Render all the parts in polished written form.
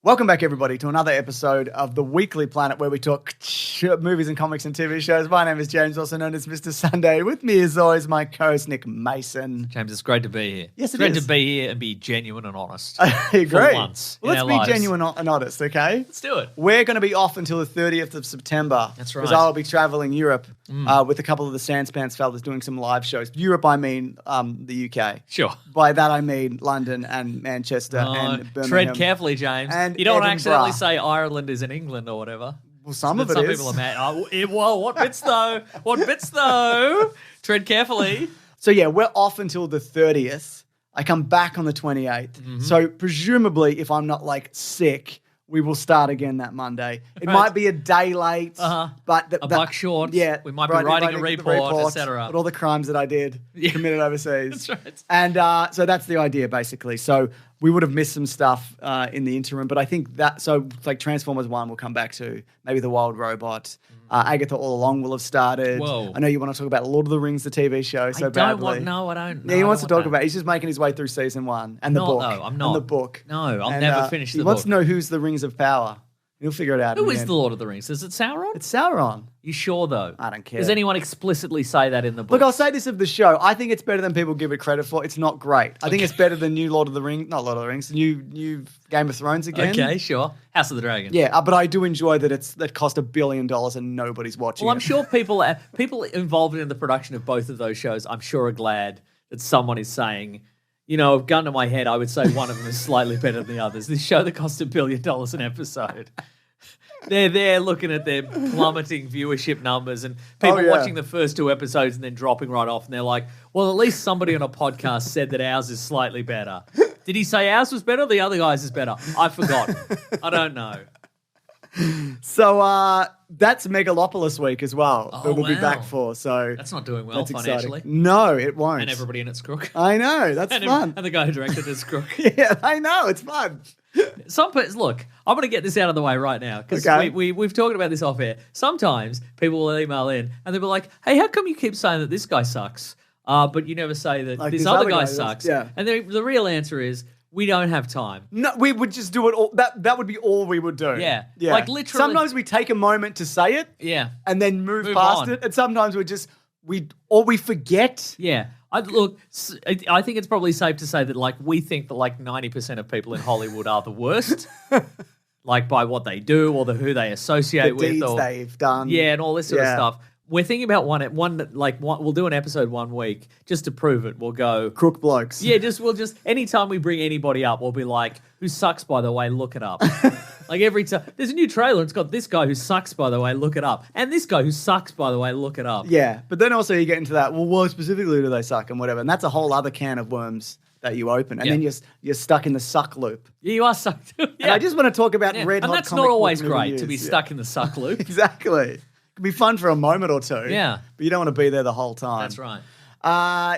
Welcome back, everybody, to another episode of The Weekly Planet, where we talk movies and comics and TV shows. My name is James, also known as Mr. Sunday. With me, as always, my co-host, Nick Mason. James, it's great to be here. Yes, it's great to be here and be genuine and honest. I agree. For once Well, let's be genuine and honest, okay? Let's do it. We're going to be off until the 30th of September. That's right. Because I'll be traveling Europe with a couple of the Sanspants fellas doing some live shows. Europe, I mean the UK. Sure. By that, I mean London and Manchester and Birmingham. Tread carefully, James. And you don't want to Edinburgh. accidentally say Ireland is in England or whatever. Well, some of it Some is. people are mad. Whoa, what bits though? What bits though? Tread carefully. So yeah, we're off until the 30th. I come back on the 28th. Mm-hmm. So presumably, if I'm not like sick, we will start again that Monday. It Right. might be a day late, but A buck short. Yeah, We might be writing a report, etc. But all the crimes that I did committed overseas. That's right. And so that's the idea, basically. So we would have missed some stuff in the interim, but I think that, so like Transformers 1 will come back to, maybe The Wild Robot. Agatha All Along will have started. Whoa. I know you want to talk about Lord of the Rings, the TV show, so I badly. don't. Yeah, he wants to talk about it. He's just making his way through season 1 and the book. No, I'm not. And the book. No, I'll And, never finish the He book. wants to know who's the Rings of Power. He'll figure it out. Who in is the end. the Lord of the Rings? Is it Sauron? It's Sauron. You sure though? I don't care. Does anyone explicitly say that in the book? Look, I'll say this of the show. I think it's better than people give it credit for. It's not great. I think it's better than new Lord of the Rings. Not Lord of the Rings. New Game of Thrones again. Okay, sure. House of the Dragon. Yeah, but I do enjoy that cost $1 billion and nobody's watching Well, it. I'm sure people involved in the production of both of those shows, I'm sure, are glad that someone is saying, you know, gun to my head, I would say one of them is slightly better than the others. This show that cost $1 billion an episode. They're there looking at their plummeting viewership numbers and people watching the first 2 episodes and then dropping right off. And they're like, well, at least somebody on a podcast said that ours is slightly better. Did he say ours was better or the other guy's is better? I forgot. I don't know. So that's Megalopolis week as well. Oh, that we'll be wow. back for. So That's not doing well that's financially. exciting. No, it won't. And everybody in it's crook. I know. That's fun. And the guy who directed it's crook. Yeah, I know. It's fun. Look, I'm going to get this out of the way right now because Okay. we've talked about this off air. Sometimes people will email in and they'll be like, hey, how come you keep saying that this guy sucks, but you never say that Like this this other other guy guy sucks? does. Yeah. And the real answer is we don't have time. No, we would just do it all. That would be all we would do. Yeah. Yeah. Like, literally- Sometimes we take a moment to say it Yeah. and then move past on. it. And sometimes we forget. Yeah. I think it's probably safe to say that like we think that like 90% of people in Hollywood are the worst. Like by what they do or who they associate The with. deeds or, they've done. Yeah, and all this sort of Yeah. stuff. We're thinking about we'll do an episode 1 week just to prove it. We'll go, Crook blokes. yeah, anytime we bring anybody up, we'll be like, who sucks, by the way, look it up. Like every time, there's a new trailer, it's got this guy who sucks, by the way, look it up. And this guy who sucks, by the way, look it up. Yeah. But then also you get into that, well, why specifically do they suck and whatever. And that's a whole other can of worms that you open. And then you're stuck in the suck loop. Yeah, you are sucked. Yeah. And I just want to talk about Yeah. red And hot that's comic not book always movie great news. to be Yeah. stuck in the suck loop. Exactly. It can be fun for a moment or two. Yeah. But you don't want to be there the whole time. That's right.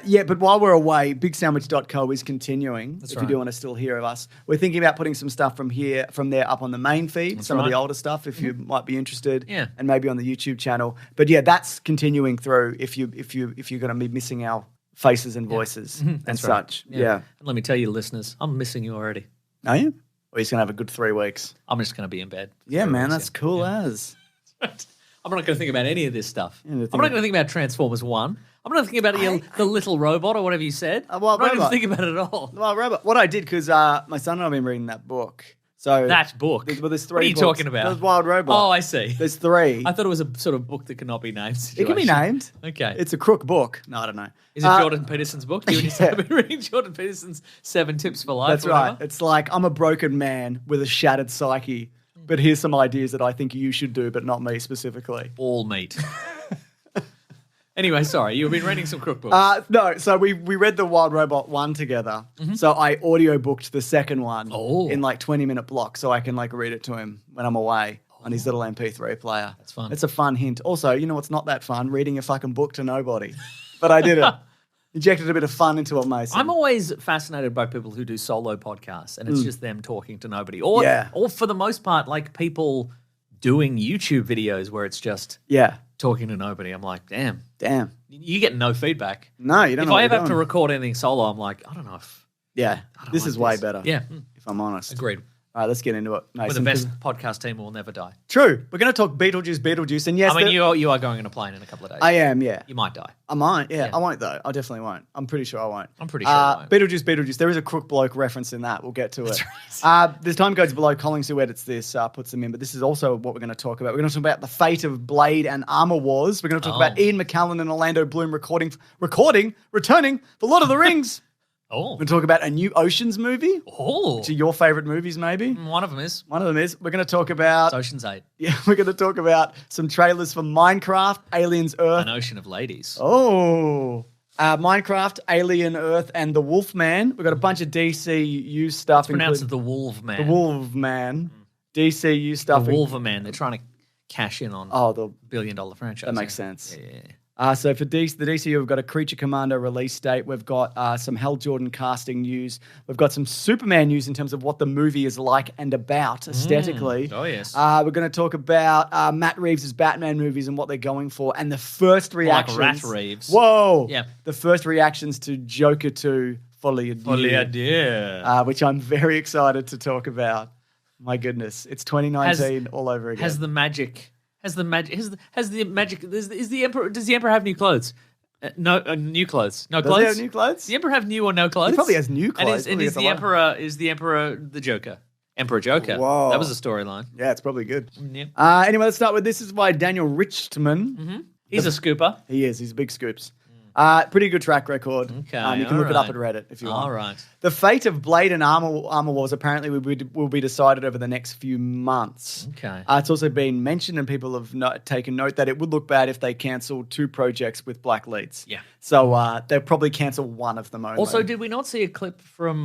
Yeah, but while we're away, bigsandwich.co is continuing. If right. you do want to still hear of us, we're thinking about putting some stuff from there up on the main feed, some of right. the older stuff, if you might be interested. Yeah. And maybe on the YouTube channel. But yeah, that's continuing through if you're going to be missing our faces and voices and That's right. such. Yeah. And let me tell you, listeners, I'm missing you already. Are you? Or you're just going to have a good 3 weeks? I'm just going to be in bed. Yeah, man, that's cool as. I'm not going to think about any of this stuff. Yeah, I'm not going to think about Transformers 1. I'm not thinking about the little robot or whatever you said. A wild I'm not going robot. to think about it at all. Well, Robert, what I did, because my son and I have been reading that book. So That book. there's 3 What are you books. talking about? There's Wild Robot. Oh, I see. There's 3. I thought it was a sort of book that cannot be named It can be situation. named. Okay. It's a crook book. No, I don't know. Is it Jordan Peterson's book? You and your son have been reading Jordan Peterson's 7 Tips for Life? That's or right. whatever? It's like, I'm a broken man with a shattered psyche, but here's some ideas that I think you should do, but not me specifically. All meat. Anyway, sorry, you've been reading some cookbooks. No, so we read the Wild Robot 1 together. So I audiobooked the second one in like 20-minute blocks so I can like read it to him when I'm away on his little MP3 player. That's fun. It's a fun hint. Also, you know what's not that fun? Reading a fucking book to nobody. But I did it. Injected a bit of fun into it, Mason. I'm always fascinated by people who do solo podcasts and it's just them talking to nobody. Or for the most part, like people doing YouTube videos where it's just talking to nobody. I'm like, damn. You get no feedback. No, you don't know If what I ever you're have to doing. record anything solo, I'm like, I don't know if... Yeah, this like is way this. better. Yeah. If I'm honest. Agreed. All right, let's get into it. We're the Mason, best podcast team who will never die. True. We're going to talk Beetlejuice. And yes, I mean, you are going on a plane in a couple of days. I am, yeah. You might die. I might, yeah. I won't, though. I definitely won't. I'm pretty sure I won't. I'm pretty sure I won't. Beetlejuice. There is a crook bloke reference in that. We'll get to it. There's time codes below. Collings, who edits this, puts them in. But this is also what we're going to talk about. We're going to talk about the fate of Blade and Armor Wars. We're going to talk about Ian McKellen and Orlando Bloom returning for Lord of the Rings. Oh. We're going to talk about a new Oceans movie. Oh. Which are your favorite movies, maybe? One of them is. One of them is. We're going to talk about... It's Ocean's 8. Yeah, we're going to talk about some trailers for Minecraft, Aliens, Earth. An Ocean of Ladies. Oh. Minecraft, Alien, Earth, and the Wolfman. We've got a bunch of DCU stuff. It's pronounced the Wolfman. The Wolfman. DCU stuff. The Wolverman. They're trying to cash in on the $1 billion franchise. That makes sense. Yeah. So for the DCU, we've got a Creature Commando release date. We've got some Hal Jordan casting news. We've got some Superman news in terms of what the movie is like and about aesthetically. Oh, yes. We're going to talk about Matt Reeves' Batman movies and what they're going for, and the first reactions. Like Rat Reeves. Whoa. Yeah. The first reactions to Joker 2, Folie, which I'm very excited to talk about. My goodness. It's 2019 all over again. Has the magic... Does the Emperor have new clothes? No new clothes. No clothes. Does he have new clothes? Does the Emperor have new or no clothes? He probably has new clothes. And is the Emperor the Joker? Emperor Joker. Whoa. That was a storyline. Yeah, it's probably good. Yeah. Anyway, let's start with this is by Daniel Richman. Mm-hmm. He's a scooper. He is. He's big scoops. Pretty good track record. Okay, you can look it up at Reddit if you want. All right. The fate of Blade and Armor Wars apparently will be decided over the next few months. Okay. It's also been mentioned, and people have taken note that it would look bad if they cancelled 2 projects with black leads. Yeah. So they'll probably cancel one of them only. Also, did we not see a clip from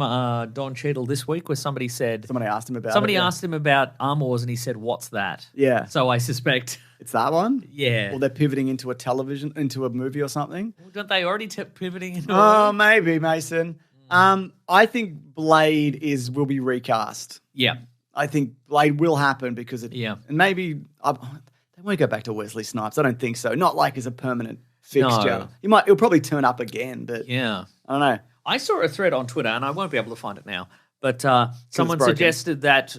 Don Cheadle this week where somebody said... Somebody asked him about Somebody asked him about Armor Wars and he said, "What's that?" Yeah. So I suspect... It's that one? Yeah. Or they're pivoting into a movie or something? Don't they already pivoting into Oh, maybe, Mason. I think Blade will be recast. Yeah. I think Blade will happen because it... Yeah. And maybe... they won't go back to Wesley Snipes. I don't think so. Not like as a permanent fixture. No. He'll probably turn up again, but... Yeah. I don't know. I saw a thread on Twitter, and I won't be able to find it now, but someone broken. suggested that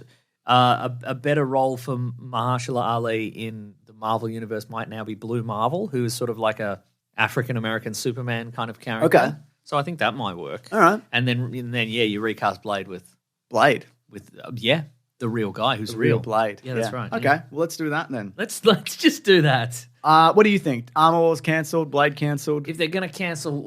a better role for Mahershala Ali in the Marvel universe might now be Blue Marvel, who is sort of like a African-American Superman kind of character. Okay. So I think that might work. All right. And then you recast Blade with Blade. The real guy who's The real Blade. Yeah, that's right. Okay, Yeah. well, let's do that then. Let's just do that. What do you think? Armor Wars cancelled? Blade cancelled? If they're gonna cancel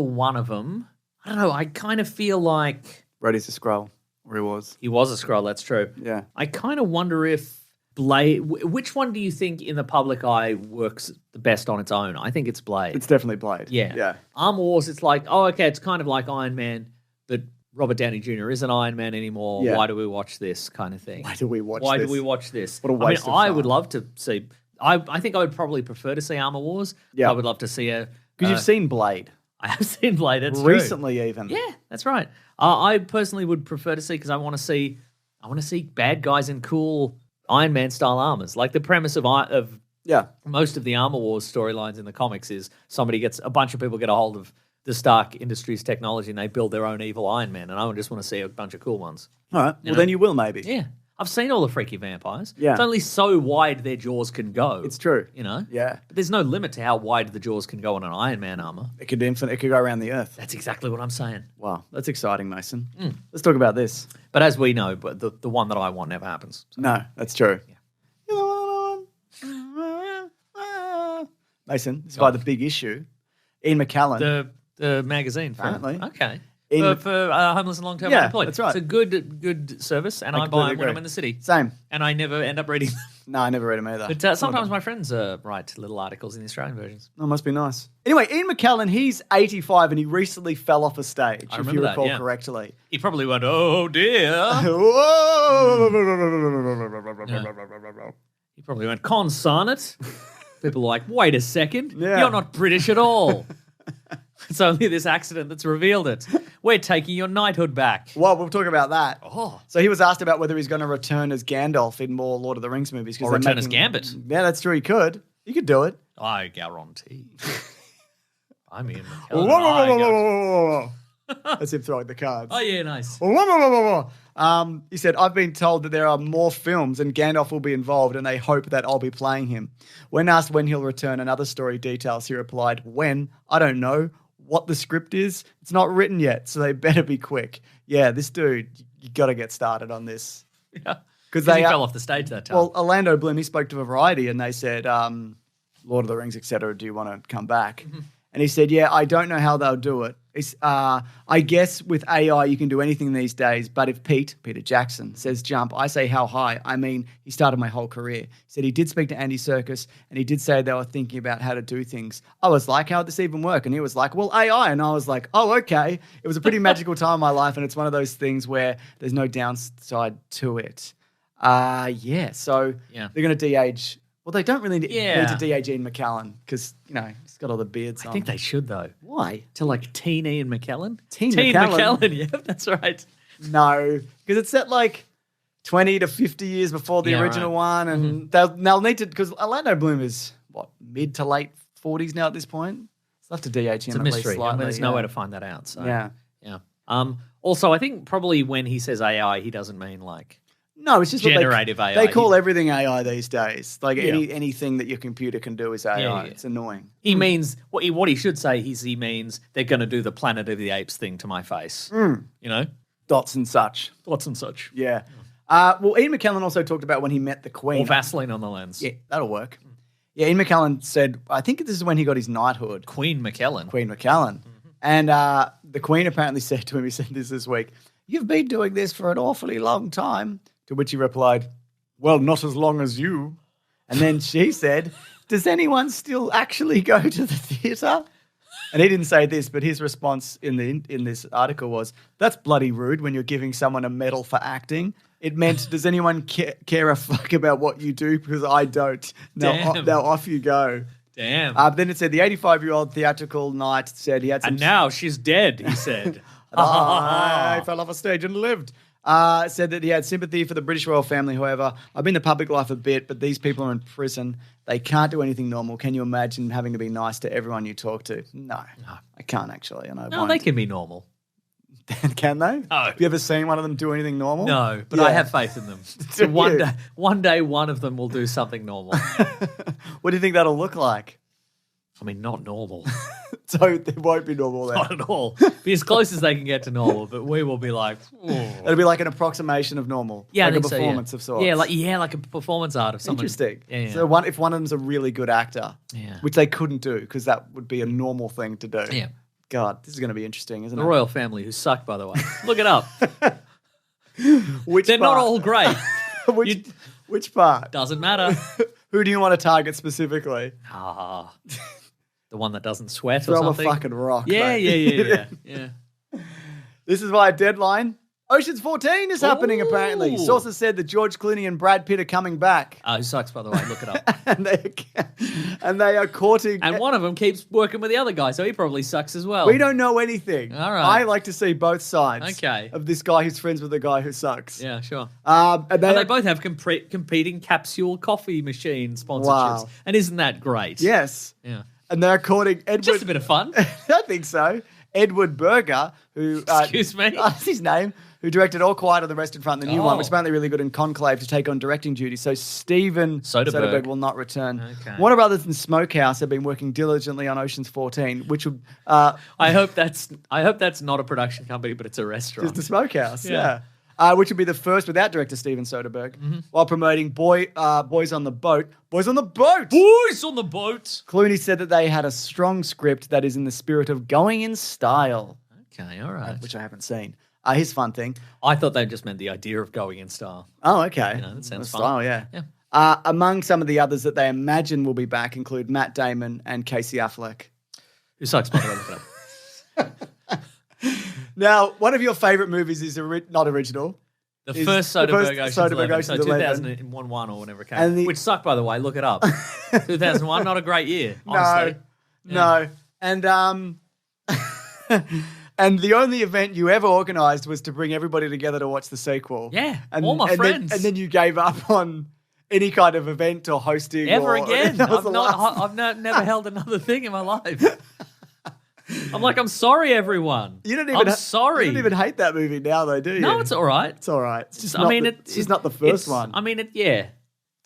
one of them, I don't know. I kind of feel like Rhodey's a Skrull, or he was. he was a Skrull. That's true. Yeah. I kind of wonder if Blade. Which one do you think in the public eye works the best on its own? I think it's Blade. It's definitely Blade. Yeah. Yeah. Armor Wars. It's like, oh, okay, it's kind of like Iron Man, but Robert Downey Jr. isn't Iron Man anymore. Yeah. Why do we watch this kind of thing? Why do we watch Why this? do we watch this? What a waste of I time. would love to see. I think I would probably prefer to see Armor Wars. Yeah. I would love to see a. Because you've seen Blade. I have seen Blade. That's true. Recently, even. Yeah, that's right. I personally would prefer to see because I want to see bad guys in cool Iron Man style armors. Like the premise of Yeah. most of the Armor Wars storylines in the comics is a bunch of people get a hold of the Stark Industries technology and they build their own evil Iron Man. And I just want to see a bunch of cool ones. All right. Well, then you will maybe. Yeah. I've seen all the freaky vampires. Yeah. It's only so wide their jaws can go. It's true. You know? Yeah. But there's no limit to how wide the jaws can go on an Iron Man armor. It could infinite. It could go around the Earth. That's exactly what I'm saying. Wow. That's exciting, Mason. Let's talk about this. But as we know, but the one that I want never happens. So. No, that's true. Mason, this is by The Big Issue. Ian McKellen. The magazine, Apparently. Okay. In- For homeless and long-term Yeah, unemployed. that's right. It's a good service, and I buy completely them when I'm agree. in the city. Same. And I never end up reading them. No, I never read him either. But sometimes my friends write little articles in the Australian versions. Oh, must be nice. Anyway, Ian McKellen, he's 85 and he recently fell off a stage, if remember you that, recall yeah. correctly. He probably went, "Oh dear." He probably went, "Consonant." People are like, "Wait a second, Yeah. you're not British at all." It's only this accident that's revealed it. We're taking your knighthood back. Well, we'll talk about that. Oh. So he was asked about whether he's going to return as Gandalf in more Lord of the Rings movies. Or return as Gambit. Yeah, that's true. He could. He could do it. I guarantee. I mean, Whoa, whoa, whoa, whoa, whoa, whoa, whoa. As if throwing the cards. Oh, yeah, nice. He said, I've been told that there are more films and Gandalf will be involved and they hope that I'll be playing him. When asked when he'll return and other story details, he replied, when? I don't know. What the script is? It's not written yet, so they better be quick. Yeah, this dude, you got to get started on this. Yeah. Because he fell off the stage that time. Well, Orlando Bloom, he spoke to a Variety and they said, Lord of the Rings, etc., do you want to come back? Mm-hmm. And he said, yeah, I don't know how they'll do it. I guess with AI you can do anything these days, but if Peter Jackson, says jump, I say how high. I mean, he started my whole career. He said he did speak to Andy Serkis and he did say they were thinking about how to do things. I was like, how would this even work? And he was like, well, AI. And I was like, oh, okay. It was a pretty magical time in my life and it's one of those things where there's no downside to it. So they're going to de-age. Well, they don't really need to de-age Ian McKellen because, he's got all the beards on. I think they should, though. Why? To like teen Ian McKellen? Teen McKellen? Yeah, that's right. No, because it's set like 20 to 50 years before the original one and they'll need to, because Orlando Bloom is, mid to late 40s now at this point? They'll have to de-age him it's a at mystery. least slightly. There's no way to find that out. So. Yeah. Also, I think probably when he says AI, he doesn't mean like... No, it's just generative AI. They call everything AI these days. Like anything that your computer can do is AI. Yeah. It's annoying. He means what he should say is he means they're going to do the Planet of the Apes thing to my face. Dots and such. Yeah. Well, Ian McKellen also talked about when he met the Queen. Or Vaseline on the lens. Yeah, that'll work. Yeah, Ian McKellen said, I think this is when he got his knighthood. Queen McKellen. Mm-hmm. And the Queen apparently said to him, he said this week, you've been doing this for an awfully long time. To which he replied, well, not as long as you. And then she said, does anyone still actually go to the theatre? And he didn't say this, but his response in this article was, that's bloody rude when you're giving someone a medal for acting. It meant, does anyone care a fuck about what you do? Because I don't. Now off you go. Damn. Then it said the 85-year-old theatrical knight said he had some... And now she's dead, he said. I fell off a stage and lived. Said that he had sympathy for the British royal family. However, I've been in the public life a bit, but these people are in prison. They can't do anything normal. Can you imagine having to be nice to everyone you talk to? No, I can't actually. And no, they can be normal. Can they? No. Have you ever seen one of them do anything normal? No, but I have faith in them. So one day, one of them will do something normal. What do you think that'll look like? I mean, not normal. So it won't be normal then? Not at all. Be as close as they can get to normal, but we will be like... Ooh. It'll be like an approximation of normal. Yeah, like I a think performance so, of sorts. Yeah, like a performance art of someone. Interesting. Yeah. So if one of them's a really good actor, which they couldn't do because that would be a normal thing to do. Yeah. God, this is going to be interesting, isn't it? The royal family, who suck, by the way. Look it up. They're not all great. Which part? Doesn't matter. Who do you want to target specifically? The one that doesn't sweat Throw or something. A fucking rock. Yeah. This is why Deadline. Ocean's 14 is happening, apparently. Sources said that George Clooney and Brad Pitt are coming back. Who sucks, by the way. Look it up. and they are courting... And one of them keeps working with the other guy, so he probably sucks as well. We don't know anything. All right. I like to see both sides of this guy who's friends with the guy who sucks. Yeah, sure. And they both have competing capsule coffee machine sponsorships. Wow. And isn't that great? Yes. Yeah. And they're courting Edward... Just a bit of fun. I think so. Edward Berger, who... Excuse me? That's his name. Who directed All Quiet on the Western Front, the new one, which is apparently really good in Conclave to take on directing duty. So Steven Soderbergh will not return. Okay. Warner Brothers and Smokehouse have been working diligently on Ocean's 14, which would... I hope that's not a production company, but it's a restaurant. It's the Smokehouse, yeah. Which would be the first without director Steven Soderbergh, while promoting Boys on the Boat. Boys on the Boat! Boys on the Boat! Clooney said that they had a strong script that is in the spirit of going in style. Okay, all right. Which I haven't seen. His fun thing. I thought they just meant the idea of going in style. Oh, okay. That sounds fun. Style, yeah. Among some of the others that they imagine will be back include Matt Damon and Casey Affleck. Who sucks, by the way. Now, one of your favourite movies is not original. The first Soderbergh Ocean's 11, so 11. 2001 or whatever it came. Which sucked, by the way. Look it up. 2001, not a great year, honestly. No. And and the only event you ever organised was to bring everybody together to watch the sequel. Yeah, all my friends. And then you gave up on any kind of event or hosting. Ever again. I've never held another thing in my life. I'm like, I'm sorry, everyone. I'm sorry. You don't even hate that movie now, though, do you? No, it's all right. It's all right. It's just it's just not the first one. I mean, yeah.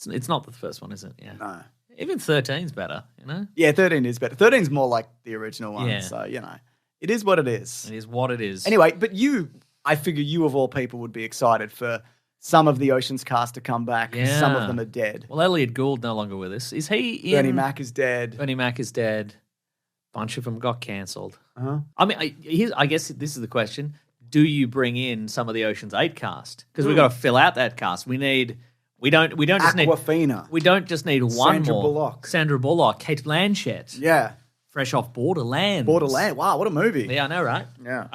It's not the first one, is it? Yeah. No. Even 13's better, you know? Yeah, 13 is better. 13's more like the original one. Yeah. So, it is what it is. It is what it is. Anyway, but I figure you of all people would be excited for some of the Ocean's cast to come back. Yeah. Some of them are dead. Well, Elliot Gould no longer with us. Is he in? Bernie Mac is dead. Bernie Mac is dead. Bunch of them got cancelled. Uh-huh. I mean, I guess this is the question. Do you bring in some of the Ocean's 8 cast? Because we've got to fill out that cast. We don't just need Awkwafina. We don't just need one Sandra more. Bullock. Sandra Bullock, Kate Blanchett. Yeah. Fresh off Borderlands. Wow, what a movie. Yeah, I know, right? Yeah.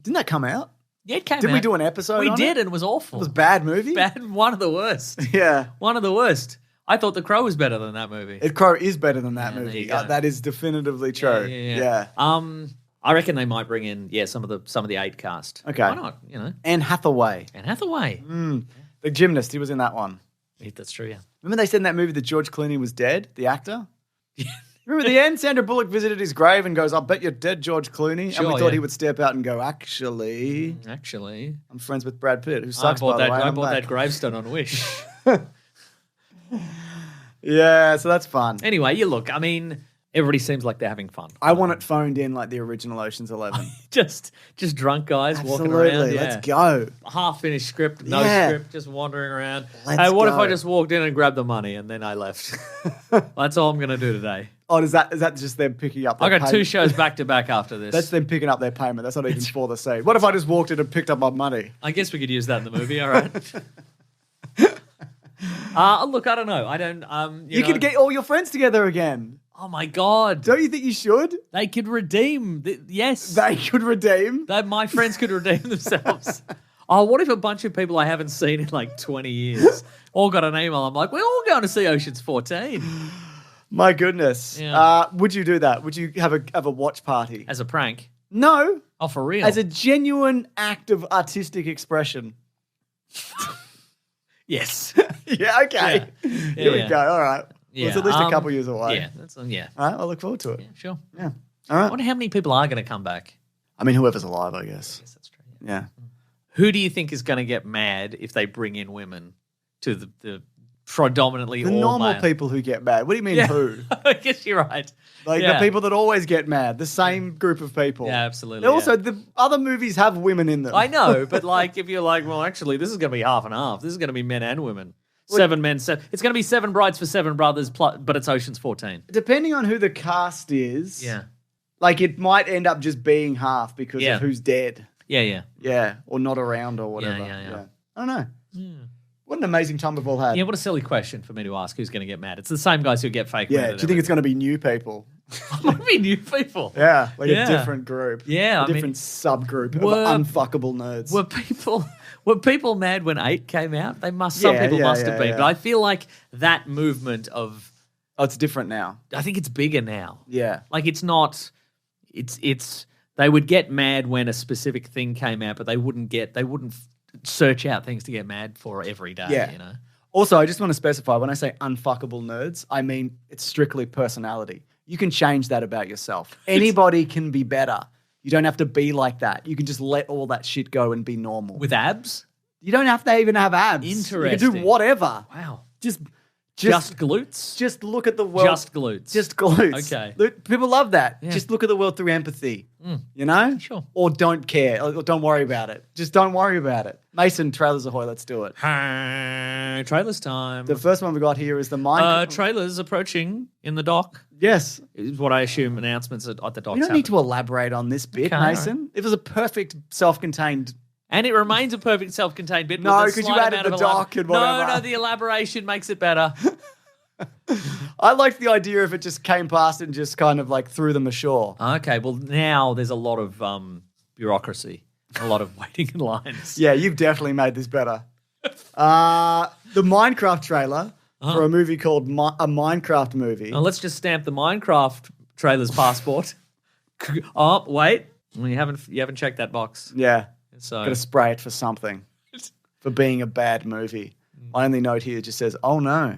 Didn't that come out? Yeah, it came out. Did we do an episode We on did, it? and it was awful. It was a bad movie? One of the worst. Yeah. One of the worst. I thought The Crow was better than that movie. Crow is better than that there movie. you go. That is definitively true. Yeah. I reckon they might bring in some of the 8 cast. Okay. Why not? You know. Anne Hathaway. Anne Hathaway. The gymnast, he was in that one. Yeah, that's true, yeah. Remember they said in that movie that George Clooney was dead, the actor? Remember at the end, Sandra Bullock visited his grave and goes, "I'll bet you're dead, George Clooney." Sure, and we thought he would step out and go, Actually, I'm friends with Brad Pitt, who sucks, by the way. I bought that gravestone on Wish. Yeah, so that's fun. Anyway, you look, I mean, everybody seems like they're having fun. I want it phoned in like the original Ocean's 11. just drunk guys walking Absolutely, around. Yeah. let's go. Half-finished script, no Yeah. script, just wandering around. Let's Hey, what if go. I just walked in and grabbed the money and then I left? That's all I'm going to do today. Oh, is that just them picking up their I got payment? 2 shows back to back after this. That's them picking up their payment. That's not even for the scene. What if I just walked in and picked up my money? I guess we could use that in the movie, all right? Look, I don't know. I don't. You could get all your friends together again. Oh my god! Don't you think you should? They could redeem. Yes, They could redeem. my friends could redeem themselves. Oh, what if a bunch of people I haven't seen in like 20 years all got an email? I'm like, we're all going to see Ocean's 14 My goodness. Yeah. Would you do that? Would you have a watch party? as a prank. No. Oh, for real? As a genuine act of artistic expression. yes. Yeah, okay. Yeah. Here we Yeah. go. All right. Yeah. It's at least a couple years away. Yeah. That's yeah. All right, I'll look forward to it. Yeah. Sure. Yeah. All I right. wonder how many people are going to come back. I mean, whoever's alive, I guess. Yes, that's true. Yeah. Who do you think is going to get mad if they bring in women to the predominantly The all normal male? people who get mad. What do you mean who? I guess you're right. Like Yeah. the people that always get mad. The same group of people. Yeah, absolutely. They're also, the other movies have women in them. I know, but like if you're like, well, actually, this is going to be half and half. This is going to be men and women. 7 men, it's going to be 7 brides for 7 brothers, but it's Ocean's 14. Depending on who the cast is, Yeah. like it might end up just being half because Yeah. of who's dead. Yeah. Yeah, or not around or whatever. Yeah. I don't know. What an amazing time we've all had. Yeah, what a silly question for me to ask. Who's going to get mad? It's the same guys who get fake Yeah, mad. do you think it's going to be new people? Maybe new people? Yeah, like Yeah. a different group. Yeah, a I mean, different subgroup of were- unfuckable nerds. Were people mad when 8 came out? Some people must have been. yeah. But I feel like that movement of, Oh, it's different now. I think it's bigger now. Yeah. Like it's not, it's they would get mad when a specific thing came out, but they wouldn't search out things to get mad for every day. Yeah. You know. Also, I just want to specify, when I say unfuckable nerds, I mean it's strictly personality. You can change that about yourself. Anybody can be better. You don't have to be like that. You can just let all that shit go and be normal. With abs? You don't have to even have abs. Interesting. You can do whatever. Wow. Just glutes? Just look at the world. Just glutes. Just glutes. Okay. Look, people love that. Yeah. Just look at the world through empathy. You know? Sure. Or don't care. Or don't worry about it. Just don't worry about it. Mason, trailers ahoy. Let's do it. Trailers time. The first one we got here is the Minecraft. Trailers approaching in the dock. Yes. Is what I assume announcements at the docks. You don't need to elaborate on this bit, Okay, Mason. It was a perfect self-contained. And it remains a perfect self-contained bit. No, with a 'cause you slight added amount the of dock and whatever. No, the elaboration makes it better. I liked the idea if it just came past and just kind of like threw them ashore. Okay, well now there's a lot of bureaucracy, a lot of waiting in lines. Yeah, you've definitely made this better. The Minecraft trailer for a movie called A Minecraft Movie. Now let's just stamp the Minecraft trailer's passport. Oh, wait, you haven't checked that box. Yeah. So Got to spray it for something. For being a bad movie. My only note here just says, oh no.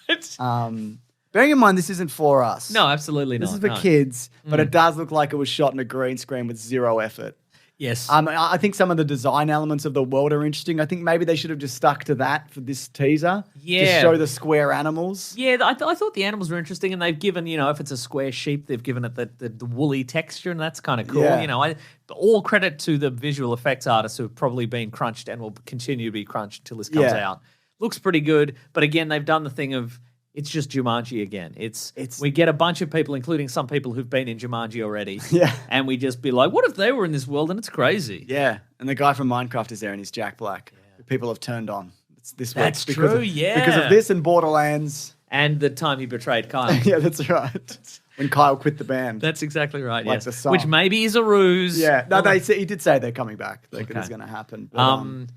But Bearing in mind, this isn't for us. No, absolutely not. This is for no. kids, but it does look like it was shot in a green screen with zero effort. Yes. I think some of the design elements of the world are interesting. I think maybe they should have just stuck to that for this teaser. Yeah. Just show the square animals. Yeah, I thought the animals were interesting, and they've given, if it's a square sheep, they've given it the woolly texture, and that's kind of cool. Yeah. All credit to the visual effects artists who have probably been crunched and will continue to be crunched until this comes out. Looks pretty good, but again, they've done the thing of it's just Jumanji again. It's we get a bunch of people, including some people who've been in Jumanji already, and we just be like, what if they were in this world? And it's crazy. Yeah, and the guy from Minecraft is there, and he's Jack Black. Who people have turned on. It's this That's week true, because of this and Borderlands. And the time he betrayed Kyle. Yeah, that's right. When Kyle quit the band. That's exactly right, Like yes. the song. Which maybe is a ruse. Yeah, no, he did say they're coming back. Like it's going to happen. But,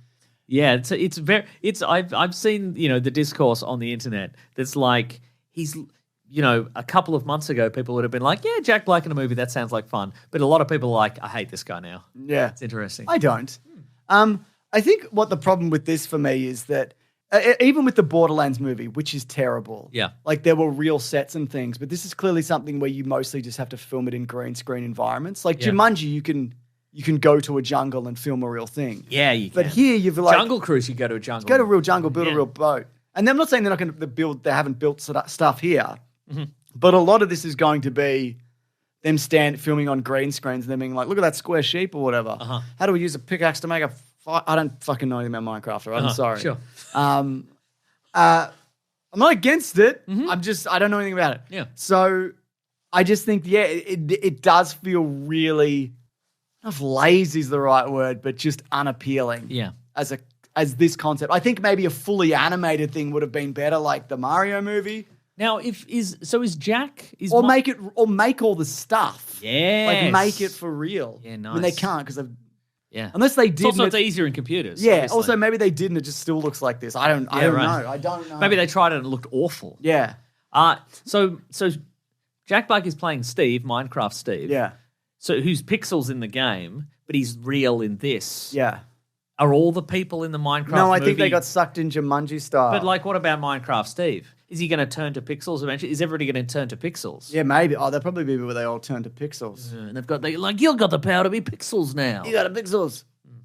yeah, I've seen, the discourse on the internet that's like he's, a couple of months ago people would have been like, yeah, Jack Black in a movie, that sounds like fun. But a lot of people are like, I hate this guy now. Yeah. It's interesting. I don't. I think what the problem with this for me is that even with the Borderlands movie, which is terrible. Yeah. Like there were real sets and things, but this is clearly something where you mostly just have to film it in green screen environments. Like Jumanji, you can go to a jungle and film a real thing. Yeah, you can. But here you've like Jungle Cruise, you go to a jungle. Go to a real jungle, build a real boat. And I'm not saying they're not going to build, they haven't built stuff here, but a lot of this is going to be them filming on green screens and them being like, look at that square sheep or whatever. How do we use a pickaxe to make a I don't fucking know anything about Minecraft, right? I'm sorry. Sure. I'm not against it. I don't know anything about it. Yeah. So I just think, it does feel really, I don't know if lazy is the right word, but just unappealing. Yeah. As this concept. I think maybe a fully animated thing would have been better, like the Mario movie. Now, is Jack make all the stuff. Yeah. Like make it for real. Yeah, nice. I mean, they can't because they've. Yeah. Unless they did. It's easier in computers. Yeah. Obviously. Also, maybe they didn't. It just still looks like this. I don't know. I don't know. Maybe they tried it and it looked awful. Yeah. So Jack Black is playing Steve, Minecraft Steve. Yeah. So who's pixels in the game, but he's real in this. Yeah. Are all the people in the Minecraft No, I movie? think they got sucked in Jumanji style. But like, what about Minecraft Steve? Is he going to turn to pixels eventually? Is everybody going to turn to pixels? Yeah, maybe. Oh, there'll probably be where they all turn to pixels. And they're like, you've got the power to be pixels now. You got a pixels.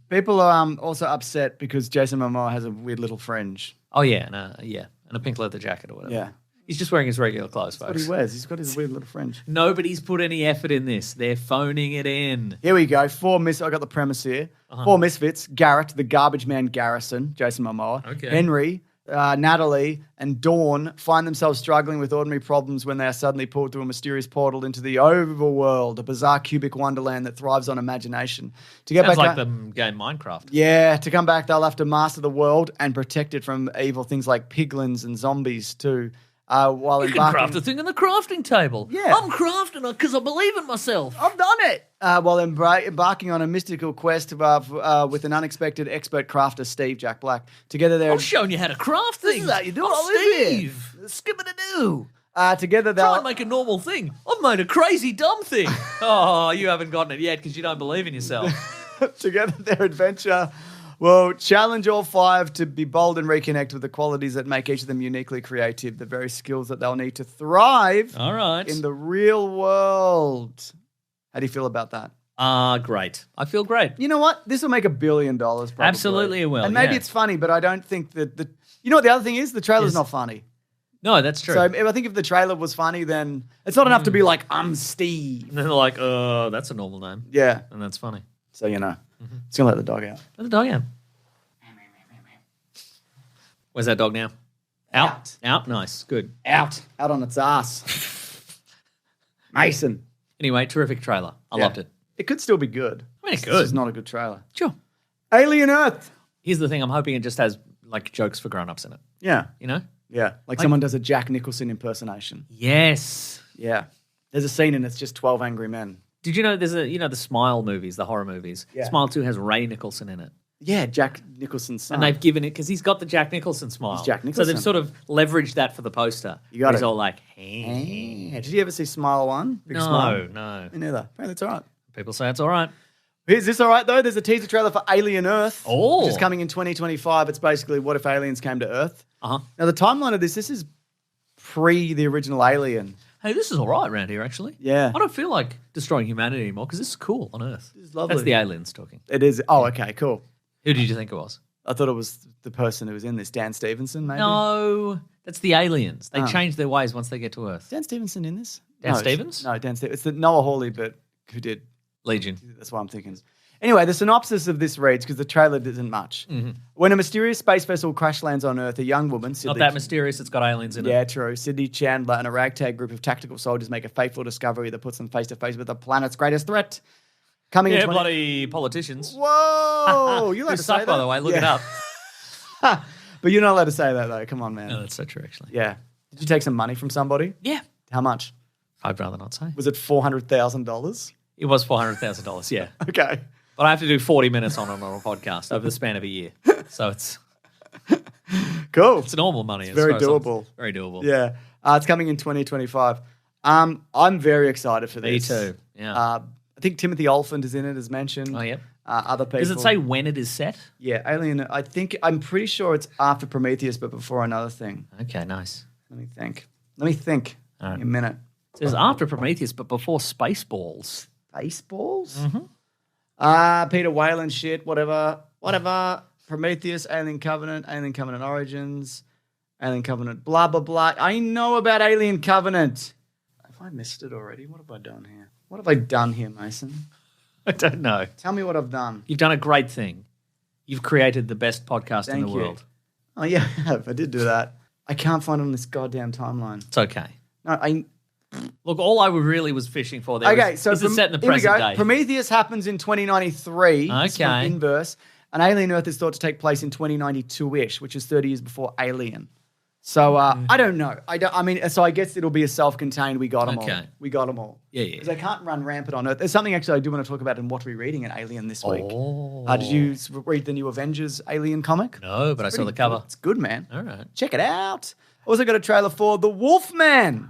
People are also upset because Jason Momoa has a weird little fringe. Oh, yeah. And a pink leather jacket or whatever. Yeah. He's just wearing his regular clothes, folks. That's what he wears. He's got his weird little fringe. Nobody's put any effort in this. They're phoning it in. Here we go. I got the premise here. 4 misfits. Garrett, the garbage man Garrison, Jason Momoa. Okay. Henry, Natalie, and Dawn find themselves struggling with ordinary problems when they are suddenly pulled through a mysterious portal into the overworld, a bizarre cubic wonderland that thrives on imagination. To get Sounds back like the game Minecraft. Yeah, to come back, they'll have to master the world and protect it from evil things like piglins and zombies too. While You can craft a thing on the crafting table. Yeah. I'm crafting it because I believe in myself. I've done it. While embarking on a mystical quest with an unexpected expert crafter, Steve Jack Black. Together they're... I'm showing you how to craft things. This is how you do it. I'm I live here. Steve. Skip-a-da-doo. Together Try they'll... and make a normal thing. I've made a crazy dumb thing. Oh, you haven't gotten it yet because you don't believe in yourself. Together their adventure will challenge all 5 to be bold and reconnect with the qualities that make each of them uniquely creative, the very skills that they'll need to thrive All right. in the real world. How do you feel about that? Great. I feel great. You know what? This will make $1 billion probably. Absolutely it will, And maybe yeah. it's funny, but I don't think that you know what the other thing is? The trailer's not funny. No, that's true. So I think if the trailer was funny, then it's not enough to be like, I'm Steve. And then they're like, that's a normal name. Yeah. And that's funny. So, you know, it's going to let the dog out. Let the dog out. Where's that dog now? Out. Nice. Good. Out on its ass. Mason. Anyway, terrific trailer. I loved it. It could still be good. I mean, it It's could. just not a good trailer. Sure. Alien Earth. Here's the thing. I'm hoping it just has like jokes for grown-ups in it. Yeah. You know? Yeah. Like someone does a Jack Nicholson impersonation. Yes. Yeah. There's a scene and it's just 12 angry men. Did you know there's the Smile movies, the horror movies? Yeah. Smile 2 has Ray Nicholson in it. Yeah, Jack Nicholson's son. And they've given it, because he's got the Jack Nicholson smile. He's Jack So Nicholson. they've sort of leveraged that for the poster. You got He's it. all like, Hey. Did you ever see Smile 1? Big no, Smile? no. Me neither. Apparently it's all right. People say it's all right. Is this all right, though? There's a teaser trailer for Alien Earth, Oh. which is coming in 2025. It's basically what if aliens came to Earth. Uh-huh. Now, the timeline of this is pre the original Alien. Hey, this is all right around here, actually. Yeah. I don't feel like destroying humanity anymore because this is cool on Earth. This is lovely. That's the aliens talking. It is. Oh, okay, cool. Who did you think it was? I thought it was the person who was in this, Dan Stevenson, maybe? No, that's the aliens. They change their ways once they get to Earth. Dan Stevenson in this? Dan Stevens? No, Dan Stevens. It's the Noah Hawley, but who did? Legion. That's what I'm thinking. Anyway, the synopsis of this reads, because the trailer isn't much. Mm-hmm. When a mysterious space vessel crash lands on Earth, a young woman... Not that mysterious, it's got aliens in it. Yeah, true. Sydney Chandler and a ragtag group of tactical soldiers make a fateful discovery that puts them face to face with the planet's greatest threat. Coming in bloody politicians. Whoa! You're allowed Who to suck, say that? by the way. Look it up. But you're not allowed to say that, though. Come on, man. No, that's so true, actually. Yeah. Did you take some money from somebody? Yeah. How much? I'd rather not say. Was it $400,000? It was $400,000, yeah. Okay. But I have to do 40 minutes on a podcast over the span of a year. So it's Cool. It's normal money. It's very doable. Very doable. Yeah. It's coming in 2025. I'm very excited for Me this. too. Yeah. I think Timothy Olyphant is in it, as mentioned. Oh, yep. Other people. Does it say when it is set? Yeah, Alien. I'm pretty sure it's after Prometheus, but before another thing. Okay, nice. Let me think. All right. Give me a minute. It says after Prometheus, but before Spaceballs. Baseballs? Mm-hmm. Peter Whalen shit, whatever. Prometheus, Alien Covenant Origins, Alien Covenant, blah, blah, blah. I know about Alien Covenant. Have I missed it already? What have I done here? What have I done here, Mason? I don't know. Tell me what I've done. You've done a great thing. You've created the best podcast in the Thank you. world. Oh, yeah, I have. I did do that. I can't find it on this goddamn timeline. It's okay. No, Look, all I really was fishing for there was, so is it set in the here we present go. day? Prometheus happens in 2093. It's from Okay. Inverse. And Alien Earth is thought to take place in 2092-ish, which is 30 years before Alien. So I don't know. So I guess it'll be a self-contained. We got them all. Okay. We got them all. Yeah. Because they can't run rampant on Earth. There's something actually I do want to talk about in what we're reading in Alien this week. Oh. Did you read the new Avengers Alien comic? No, but I saw the cover. It's good, man. All right. Check it out. Also got a trailer for The Wolfman.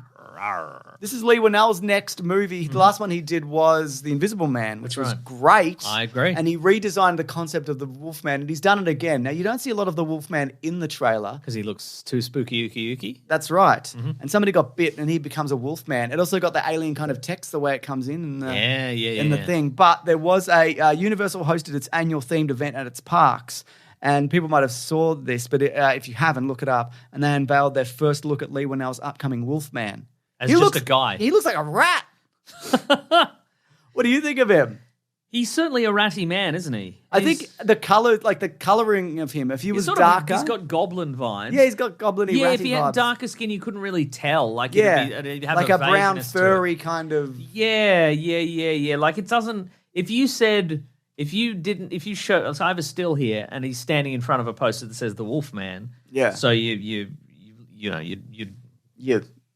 This is Lee Winnell's next movie. The last one he did was The Invisible Man, which was great. I agree. And he redesigned the concept of the Wolfman, and he's done it again. Now, you don't see a lot of the Wolfman in the trailer. Because he looks too spooky, ooky. That's right. And somebody got bit, and he becomes a Wolfman. It also got the alien kind of text the way it comes in the thing. But there was a Universal hosted its annual themed event at its parks. And people might have saw this, but if you haven't, look it up. And they unveiled their first look at Lee Winnell's upcoming Wolfman. As just a guy. He looks like a rat. What do you think of him? He's certainly a ratty man, isn't he? I think the color, like the coloring of him, if he was darker. He's got goblin vibes. Yeah, he's got goblin-y Yeah, ratty if he had vibes. darker skin, you couldn't really tell. Like, it'd have like a brown vagueness to it. furry kind of. Yeah. Like it doesn't. If you show, so I have a still here, and he's standing in front of a poster that says the Wolfman. Yeah. So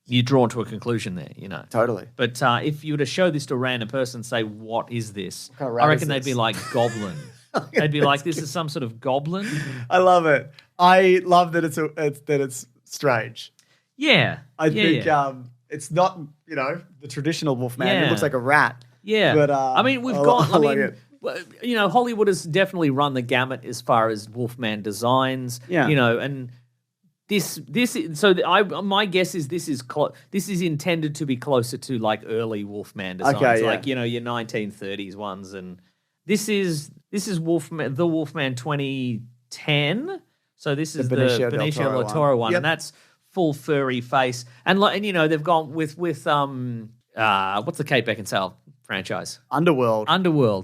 you're drawn to a conclusion there, Totally. But if you were to show this to a random person, say, "What is this?" kind of rat I is reckon they'd this? be like goblin. They'd be like, "This is some sort of goblin." I love it. I love that it's strange. Yeah, I think it's not the traditional Wolfman. It Yeah. looks like a rat. Yeah, But I mean, we've I got. I like mean, it. Hollywood has definitely run the gamut as far as Wolfman designs. Yeah. And this. So my guess is this is intended to be closer to like early Wolfman designs, Okay, yeah. like your 1930s ones, and this is Wolfman, the Wolfman 2010. So this is the Benicio del Toro one, Yep. and that's full furry face, and they've gone with what's the Kate Beckinsale franchise? Underworld.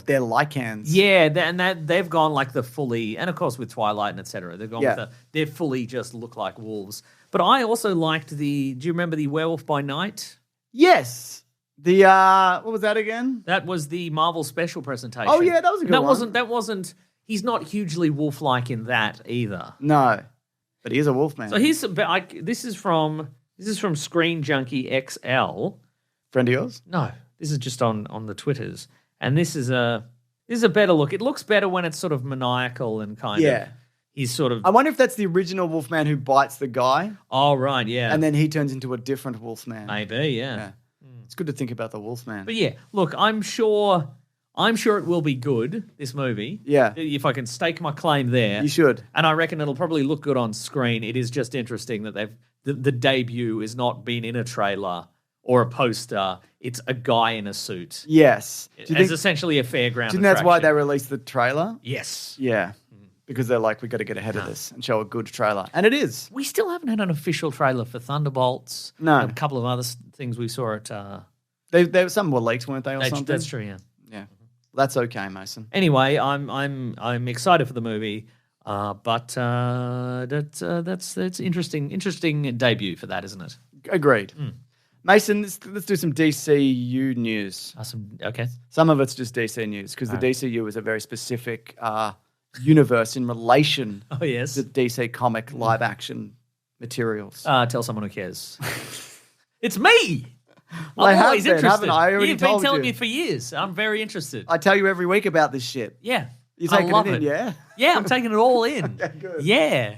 They're Lycans. Yeah, they've gone like the fully, and of course with Twilight and etc. They've gone with they're fully just look like wolves. But I also liked do you remember the Werewolf by Night? Yes. The what was that again? That was the Marvel special presentation. Oh yeah, that was a good one. That wasn't. He's not hugely wolf-like in that either. No, but he is a Wolfman. So this is from Screen Junkie XL. Friend of yours? No, this is just on the Twitters, and this is a better look. It looks better when it's sort of maniacal and kind of. He's sort of. I wonder if that's the original Wolfman who bites the guy. Oh right, yeah. And then he turns into a different Wolfman. Maybe, yeah. It's good to think about the Wolfman. But yeah, look, I'm sure I'm sure it will be good, this movie. Yeah. If I can stake my claim there. You should. And I reckon it'll probably look good on screen. It is just interesting that the debut is not been in a trailer or a poster. It's a guy in a suit. Yes. It's essentially a fairground Do you think attraction. that's why they released the trailer? Yes. Yeah. Because they're like, we got to get ahead of this and show a good trailer. And it is. We still haven't had an official trailer for Thunderbolts. No. A couple of other things we saw at... Some were leaked, weren't they, or something? That's true, yeah. Yeah. That's okay, Mason. Anyway, I'm excited for the movie, but that's interesting debut for that, isn't it? Agreed. Mason, let's do some DCU news. Okay. Some of it's just DC news because the DCU is a very specific universe in relation Oh yes. to DC comic live action materials. Tell someone who cares. It's me. Well, I I'm have always been, interested. haven't I? I already You've been told telling you. me for years. I'm very interested. I tell you every week about this shit. Yeah. You I taking love it in, yeah? Yeah, I'm taking it all in. Okay, good. Yeah.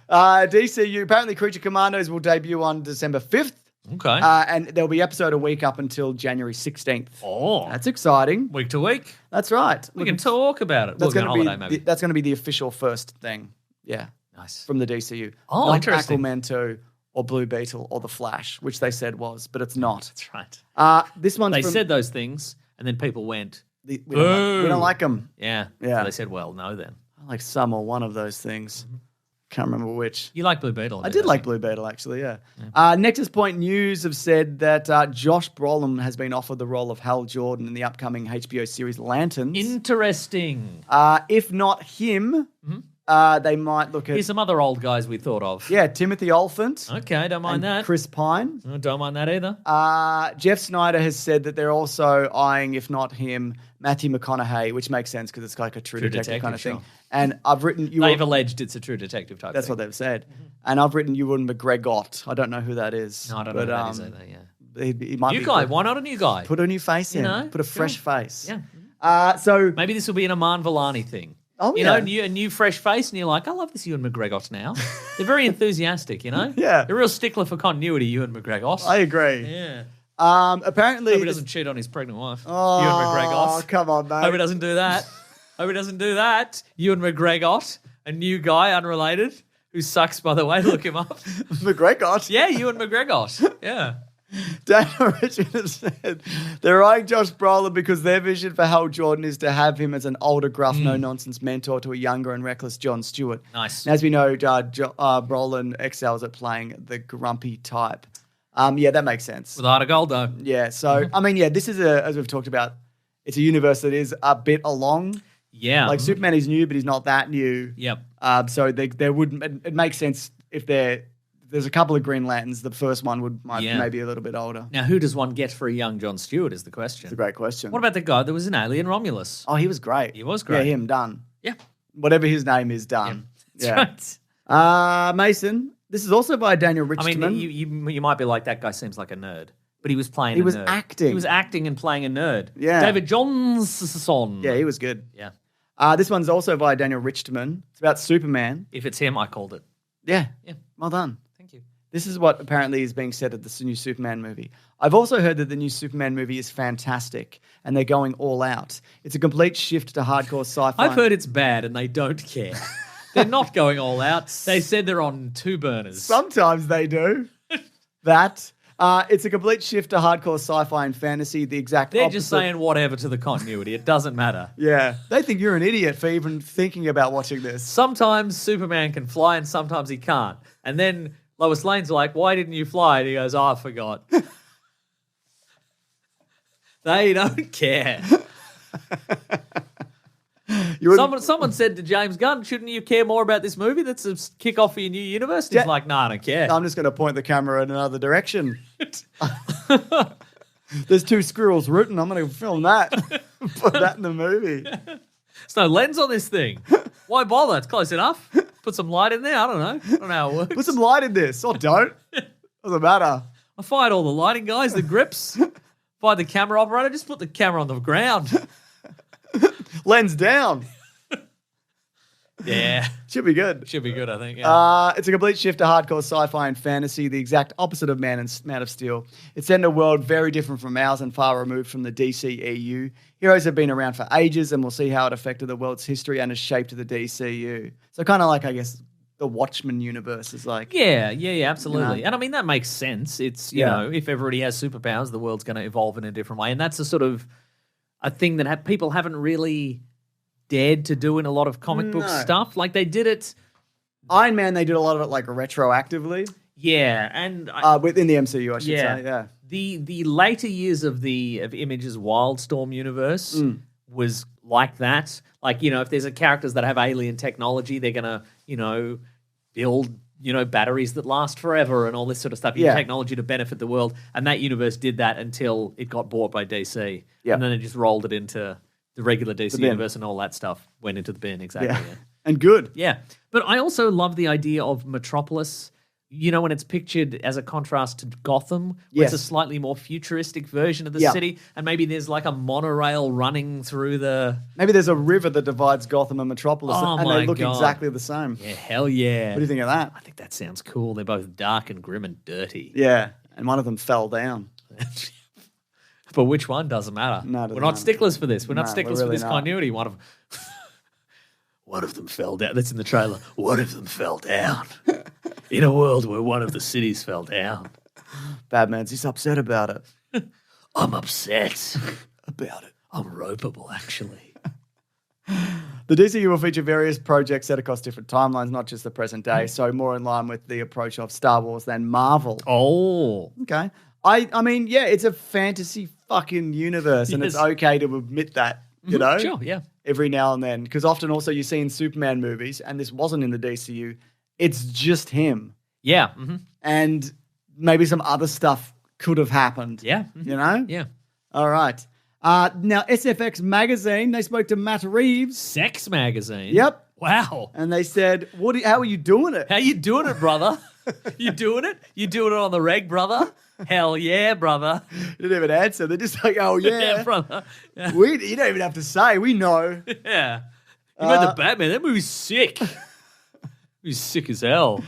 DCU, apparently Creature Commandos will debut on December 5th. Okay. And there'll be episode a week up until January 16th. Oh. That's exciting. Week to week. That's right. We can talk about it. That's We'll go on going holiday, maybe. that's going to be the official first thing. Yeah. Nice. From the DCU. Oh, Not interesting. Aquaman 2 or Blue Beetle or The Flash, which they said was, but it's not. That's right. This one's They from, said those things, and then people went, we don't like them. yeah. Yeah. So they said, well, no then. I like some or one of those things. Can't remember which. You like Blue Beetle? I did like Blue Beetle, actually, yeah. Nexus Point News have said that Josh Brolin has been offered the role of Hal Jordan in the upcoming HBO series Lanterns. Interesting. If not him, they might look at... Here's some other old guys we thought of. Yeah, Timothy Olyphant. Okay, don't mind that. Chris Pine. Oh, don't mind that either. Jeff Snyder has said that they're also eyeing, if not him, Matthew McConaughey, which makes sense because it's like a true detective kind of thing. sure. And I've written... They've alleged it's a true detective type That's thing. what they've said. And I've written Ewan McGregor. I don't know who that is. No, I don't know who that is either, yeah. He might New be guy, good. why not a new guy? Put a new face in. know, Put a fresh face. Yeah. So... Maybe this will be an Aman Vellani thing. Oh, You yeah. know, a new fresh face, and you're like, I love this Ewan McGregor now. They're very enthusiastic, you know? Yeah. They're a real stickler for continuity, Ewan McGregor. I agree. Yeah. Apparently... Hope he doesn't cheat on his pregnant wife. Oh, Ewan McGregor. come on, mate. Hope he doesn't do that. Hope he doesn't do that. Ewan McGregor, a new guy, unrelated, who sucks, by the way. Look him up. McGregor. Yeah, Ewan McGregor. Yeah. Daniel Richard has said they're eyeing Josh Brolin because their vision for Hal Jordan is to have him as an older, gruff, no-nonsense mentor to a younger and reckless Jon Stewart. Nice. And as we know, Brolin excels at playing the grumpy type. Yeah, that makes sense. With a heart of gold, though. Yeah, so, I mean, yeah, this is, as we've talked about, it's a universe that is a bit along. Yeah. Like, Superman is new, but he's not that new. Yep. So there wouldn't... It makes sense if there's a couple of Green Lanterns. The first one might maybe a little bit older. Now, who does one get for a young Jon Stewart is the question. It's a great question. What about the guy that was an alien Romulus? Oh, he was great. He was great. Yeah, him, done. Yeah. Whatever his name is, done. That's Yeah. right. Mason, this is also by Daniel I Richterman. mean, you might be like, that guy seems like a nerd. But he was playing He a was nerd. acting. He was acting and playing a nerd. Yeah. David Johnson. Yeah, he was good. Yeah. This one's also by Daniel Richterman. It's about Superman. If it's him, I called it. Yeah. Yeah. Well done. Thank you. This is what apparently is being said at this new Superman movie. I've also heard that the new Superman movie is fantastic and they're going all out. It's a complete shift to hardcore sci-fi. I've heard it's bad and they don't care. They're not going all out. They said they're on two burners. Sometimes they do. That. It's a complete shift to hardcore sci-fi and fantasy. The exact They're opposite. just saying whatever to the continuity. It doesn't matter. Yeah. They think you're an idiot for even thinking about watching this. Sometimes Superman can fly and sometimes he can't. And then Lois Lane's like, why didn't you fly? And he goes, oh, I forgot. They don't care. Someone said to James Gunn, shouldn't you care more about this movie? That's a kickoff for your new universe. He's like, nah, I don't care. I'm just going to point the camera in another direction. There's two squirrels rooting. I'm going to film that. Put that in the movie. There's no lens on this thing. Why bother? It's close enough. Put some light in there. I don't know. I don't know how it works. Put some light in this. Or don't. Doesn't matter. I fired all the lighting guys, the grips. Fired the camera operator. Just put the camera on the ground. Lens down. Yeah. Should be good. Should be good, I think. Yeah. It's a complete shift to hardcore sci-fi and fantasy, the exact opposite of Man of Steel. It's set in a world very different from ours and far removed from the DCEU. Heroes have been around for ages, and we'll see how it affected the world's history and has shaped the DCU. So kind of like, I guess, the Watchmen universe is like... Yeah, absolutely. You know? And I mean, that makes sense. It's, you know, if everybody has superpowers, the world's going to evolve in a different way. And that's a sort of a thing that people haven't really dared to do in a lot of comic book stuff. Like, they did it... Iron Man, they did a lot of it, like, retroactively. Yeah, and... within the MCU, I should say, yeah. The later years of Image's Wildstorm universe was like that. Like, you know, if there's characters that have alien technology, they're going to, you know, build, you know, batteries that last forever and all this sort of stuff. Technology to benefit the world. And that universe did that until it got bought by DC. Yeah. And then it just rolled it into the regular DC universe, and all that stuff went into the bin, exactly. Yeah. And good. Yeah. But I also love the idea of Metropolis, you know, when it's pictured as a contrast to Gotham, where it's a slightly more futuristic version of the city, and maybe there's like a monorail running through the... Maybe there's a river that divides Gotham and Metropolis, and they look exactly the same. Yeah, hell yeah. What do you think of that? I think that sounds cool. They're both dark and grim and dirty. Yeah, and one of them fell down. But which one doesn't matter. No, we're not sticklers for this. We're not sticklers really for this continuity. One of them fell down. That's in the trailer. One of them fell down. In a world where one of the cities fell down. Batman's he's upset about it. I'm upset about it. I'm ropeable, actually. The DCU will feature various projects set across different timelines, not just the present day, so more in line with the approach of Star Wars than Marvel. Oh. Okay. I mean, yeah, it's a fantasy fucking universe, and it's okay to admit that, you know? Sure, yeah. Every now and then. Because often also you see in Superman movies, and this wasn't in the DCU, it's just him. Yeah. And maybe some other stuff could have happened. Yeah. You know? Yeah. All right. Now, SFX Magazine, they spoke to Matt Reeves. Sex Magazine? Yep. Wow. And they said, how are you doing it? How you doing it, brother? You doing it? You doing it on the reg, brother? Hell yeah, brother. They didn't even answer. They're just like, oh, yeah. Yeah, brother. Yeah. You don't even have to say. We know. Yeah. You made the Batman. That movie's sick. He's sick as hell.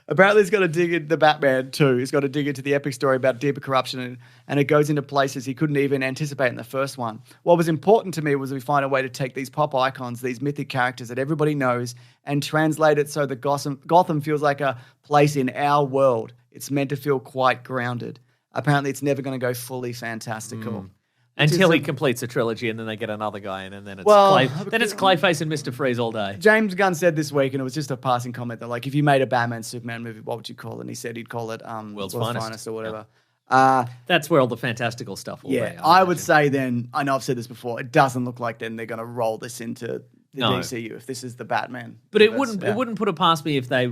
Apparently, he's got to dig into the Batman too. He's got to dig into the epic story about deeper corruption, and it goes into places he couldn't even anticipate in the first one. What was important to me was we find a way to take these pop icons, these mythic characters that everybody knows, and translate it so that Gotham feels like a place in our world. It's meant to feel quite grounded. Apparently, it's never going to go fully fantastical. Until he completes a trilogy, and then they get another guy in, and then it's Clayface and Mr. Freeze all day. James Gunn said this week, and it was just a passing comment, that like, if you made a Batman Superman movie, what would you call it? And he said he'd call it World's Finest or whatever. Yeah. That's where all the fantastical stuff will be. I would say then, I know I've said this before, it doesn't look like then they're going to roll this into the DCU if this is the Batman. But universe. It wouldn't put it past me if they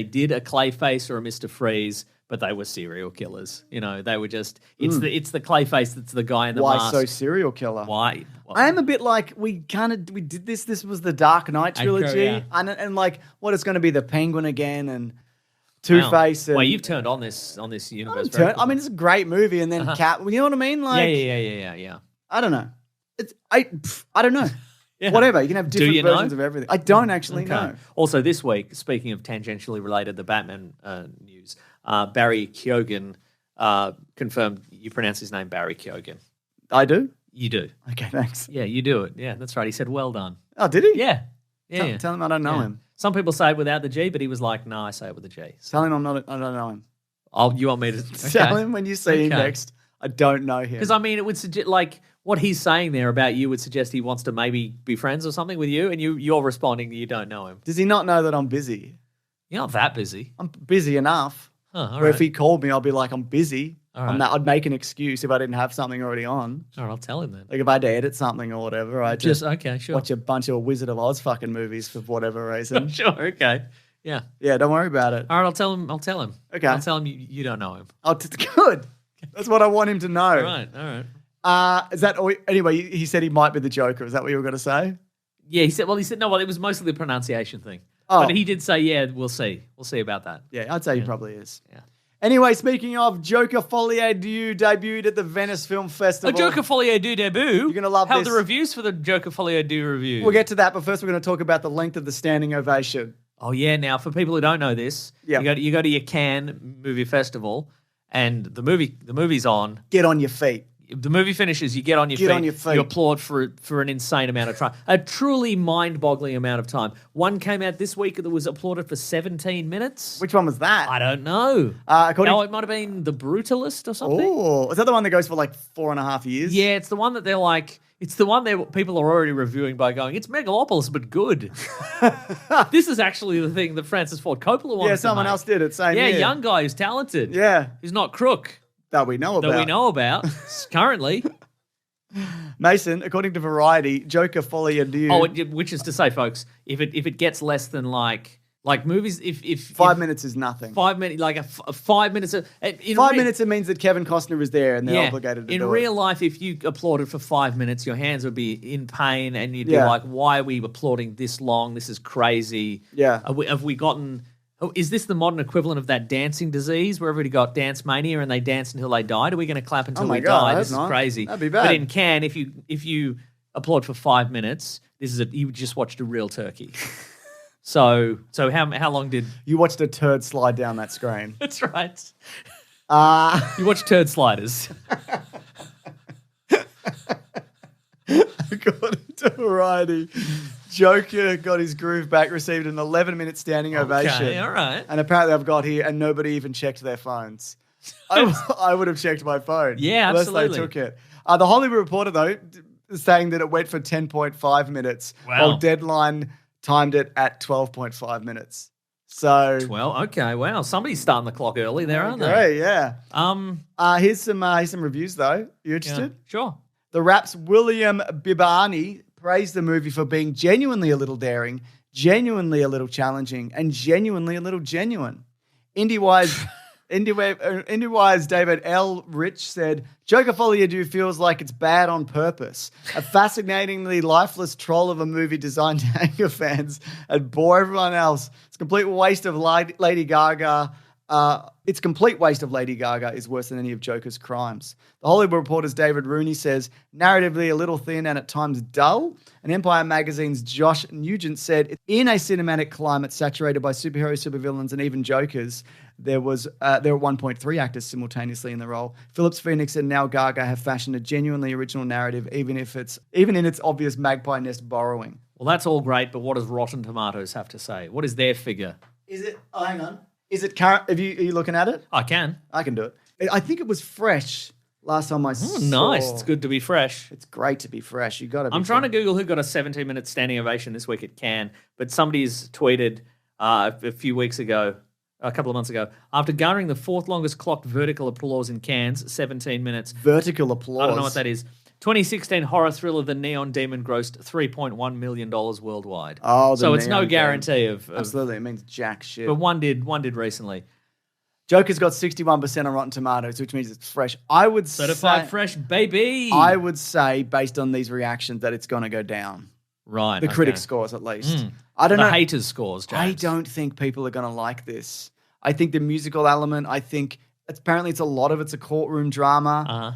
did a Clayface or a Mr. Freeze, but they were serial killers. You know, they were just it's the Clayface that's the guy in the mask. Why so serial killer? Why? I am a bit like we did this. This was the Dark Knight trilogy, and like what it's going to be the Penguin again and Two-Face. Well, you've turned on this universe. I mean, it's a great movie, and then Cat. You know what I mean? Like, yeah. I don't know. I don't know. Yeah. Whatever. You can have different versions of everything. I don't actually know. Also, this week, speaking of tangentially related, the Batman news, Barry Keoghan confirmed you pronounce his name Barry Keoghan. I do? You do. Okay, thanks. Yeah, you do it. Yeah, that's right. He said, well done. Oh, did he? Yeah. Tell him I don't know him. Some people say it without the G, but he was like, no, I say it with the G. Tell him I don't know him. Oh, you want me to... Tell him when you see him next, I don't know him. Because, I mean, it would suggest, like... What he's saying there about you would suggest he wants to maybe be friends or something with you, and you're responding that you don't know him. Does he not know that I'm busy? You're not that busy. I'm busy enough. Where if he called me, I'll be like, I'm busy. I'd make an excuse if I didn't have something already on. All right, I'll tell him then. Like if I had to edit something or whatever, I'd just watch a bunch of Wizard of Oz fucking movies for whatever reason. Sure, okay. Yeah. Yeah, don't worry about it. All right, I'll tell him. Okay. I'll tell him you don't know him. Oh, good. That's what I want him to know. All right. Is that all? Anyway, he said he might be the Joker. Is that what you were going to say? Yeah, he said no. Well, it was mostly the pronunciation thing. Oh. But he did say, yeah, we'll see. We'll see about that. Yeah, I'd say he probably is. Yeah. Anyway, speaking of, Joker Folie Deux debuted at the Venice Film Festival. A Joker Folie Deux debut. You're going to love How this. the reviews for the Joker Folie Deux review? We'll get to that, but first we're going to talk about the length of the standing ovation. Oh, yeah. Now, for people who don't know this, you go to your Cannes Movie Festival, and the movie's on. Get on your feet. The movie finishes, you get on your feet. You applaud for an insane amount of time. A truly mind-boggling amount of time. One came out this week that was applauded for 17 minutes. Which one was that? I don't know. It might have been The Brutalist or something. Oh, is that the one that goes for like 4.5 years? Yeah, it's the one that they're like... It's the one that people are already reviewing by going, it's Megalopolis, but good. This is actually the thing that Francis Ford Coppola wanted to make. someone else did it, same year. Young guy who's talented. Yeah. Who's not crook. That we know about. Currently. Mason, according to Variety, Joker Folie Deux. Oh, which is to say, folks, if it gets less than like movies, if 5 minutes is nothing. 5 minutes, like a 5 minutes. 5 minutes, it means that Kevin Costner is there and they're obligated to do it. In real life, if you applauded for 5 minutes, your hands would be in pain and you'd be like, why are we applauding this long? This is crazy. Yeah. Have we gotten... Oh, is this the modern equivalent of that dancing disease where everybody got dance mania and they dance until they died? Are we going to clap until we die? This is crazy. That'd be bad. But in Cannes, if you applaud for 5 minutes, you just watched a real turkey. So how long did you watched a turd slide down that screen? That's right. You watched turd sliders. According to Variety, Joker got his groove back, received an 11-minute standing ovation. Okay, all right. And apparently I've got here, and nobody even checked their phones. I would have checked my phone. Yeah, absolutely. Unless they took it. The Hollywood Reporter, though, is saying that it went for 10.5 minutes, while Deadline timed it at 12.5 minutes. So 12. Okay, wow. Somebody's starting the clock early there, aren't they? Great, yeah. Here's some reviews, though. You interested? Yeah, sure. The Rap's William Bibani praised the movie for being genuinely a little daring, genuinely a little challenging, and genuinely a little genuine. IndieWise David L. Rich said, Joker Folie Deux feels like it's bad on purpose. A fascinatingly lifeless troll of a movie designed to anger fans and bore everyone else. It's a complete waste of Lady Gaga. Its complete waste of Lady Gaga is worse than any of Joker's crimes. The Hollywood Reporter's David Rooney says, narratively a little thin and at times dull. And Empire Magazine's Josh Nugent said, in a cinematic climate saturated by superheroes, supervillains, and even Jokers, there were 1.3 actors simultaneously in the role. Phillips Phoenix and now Gaga have fashioned a genuinely original narrative, even in its obvious magpie nest borrowing. Well, that's all great, but what does Rotten Tomatoes have to say? What is their figure? Is it? Oh, hang on. Is it current? Are you looking at it? I can. I can do it. I think it was fresh last time I saw. Nice. It's good to be fresh. It's great to be fresh. You got to be. I'm trying to Google who got a 17-minute standing ovation this week at Cannes, but somebody's tweeted a couple of months ago, after garnering the fourth longest clocked vertical applause in Cannes, 17 minutes. Vertical applause? I don't know what that is. 2016 horror thriller The Neon Demon grossed $3.1 million worldwide. Oh, so it's no guarantee of... Absolutely, it means jack shit. But one did recently. Joker's got 61% on Rotten Tomatoes, which means it's fresh. I would Certified fresh, baby! I would say, based on these reactions, that it's going to go down. Right. The critic scores, at least. I don't know. The haters scores, James. I don't think people are going to like this. I think the musical element, apparently it's a lot of it's a courtroom drama. Uh-huh.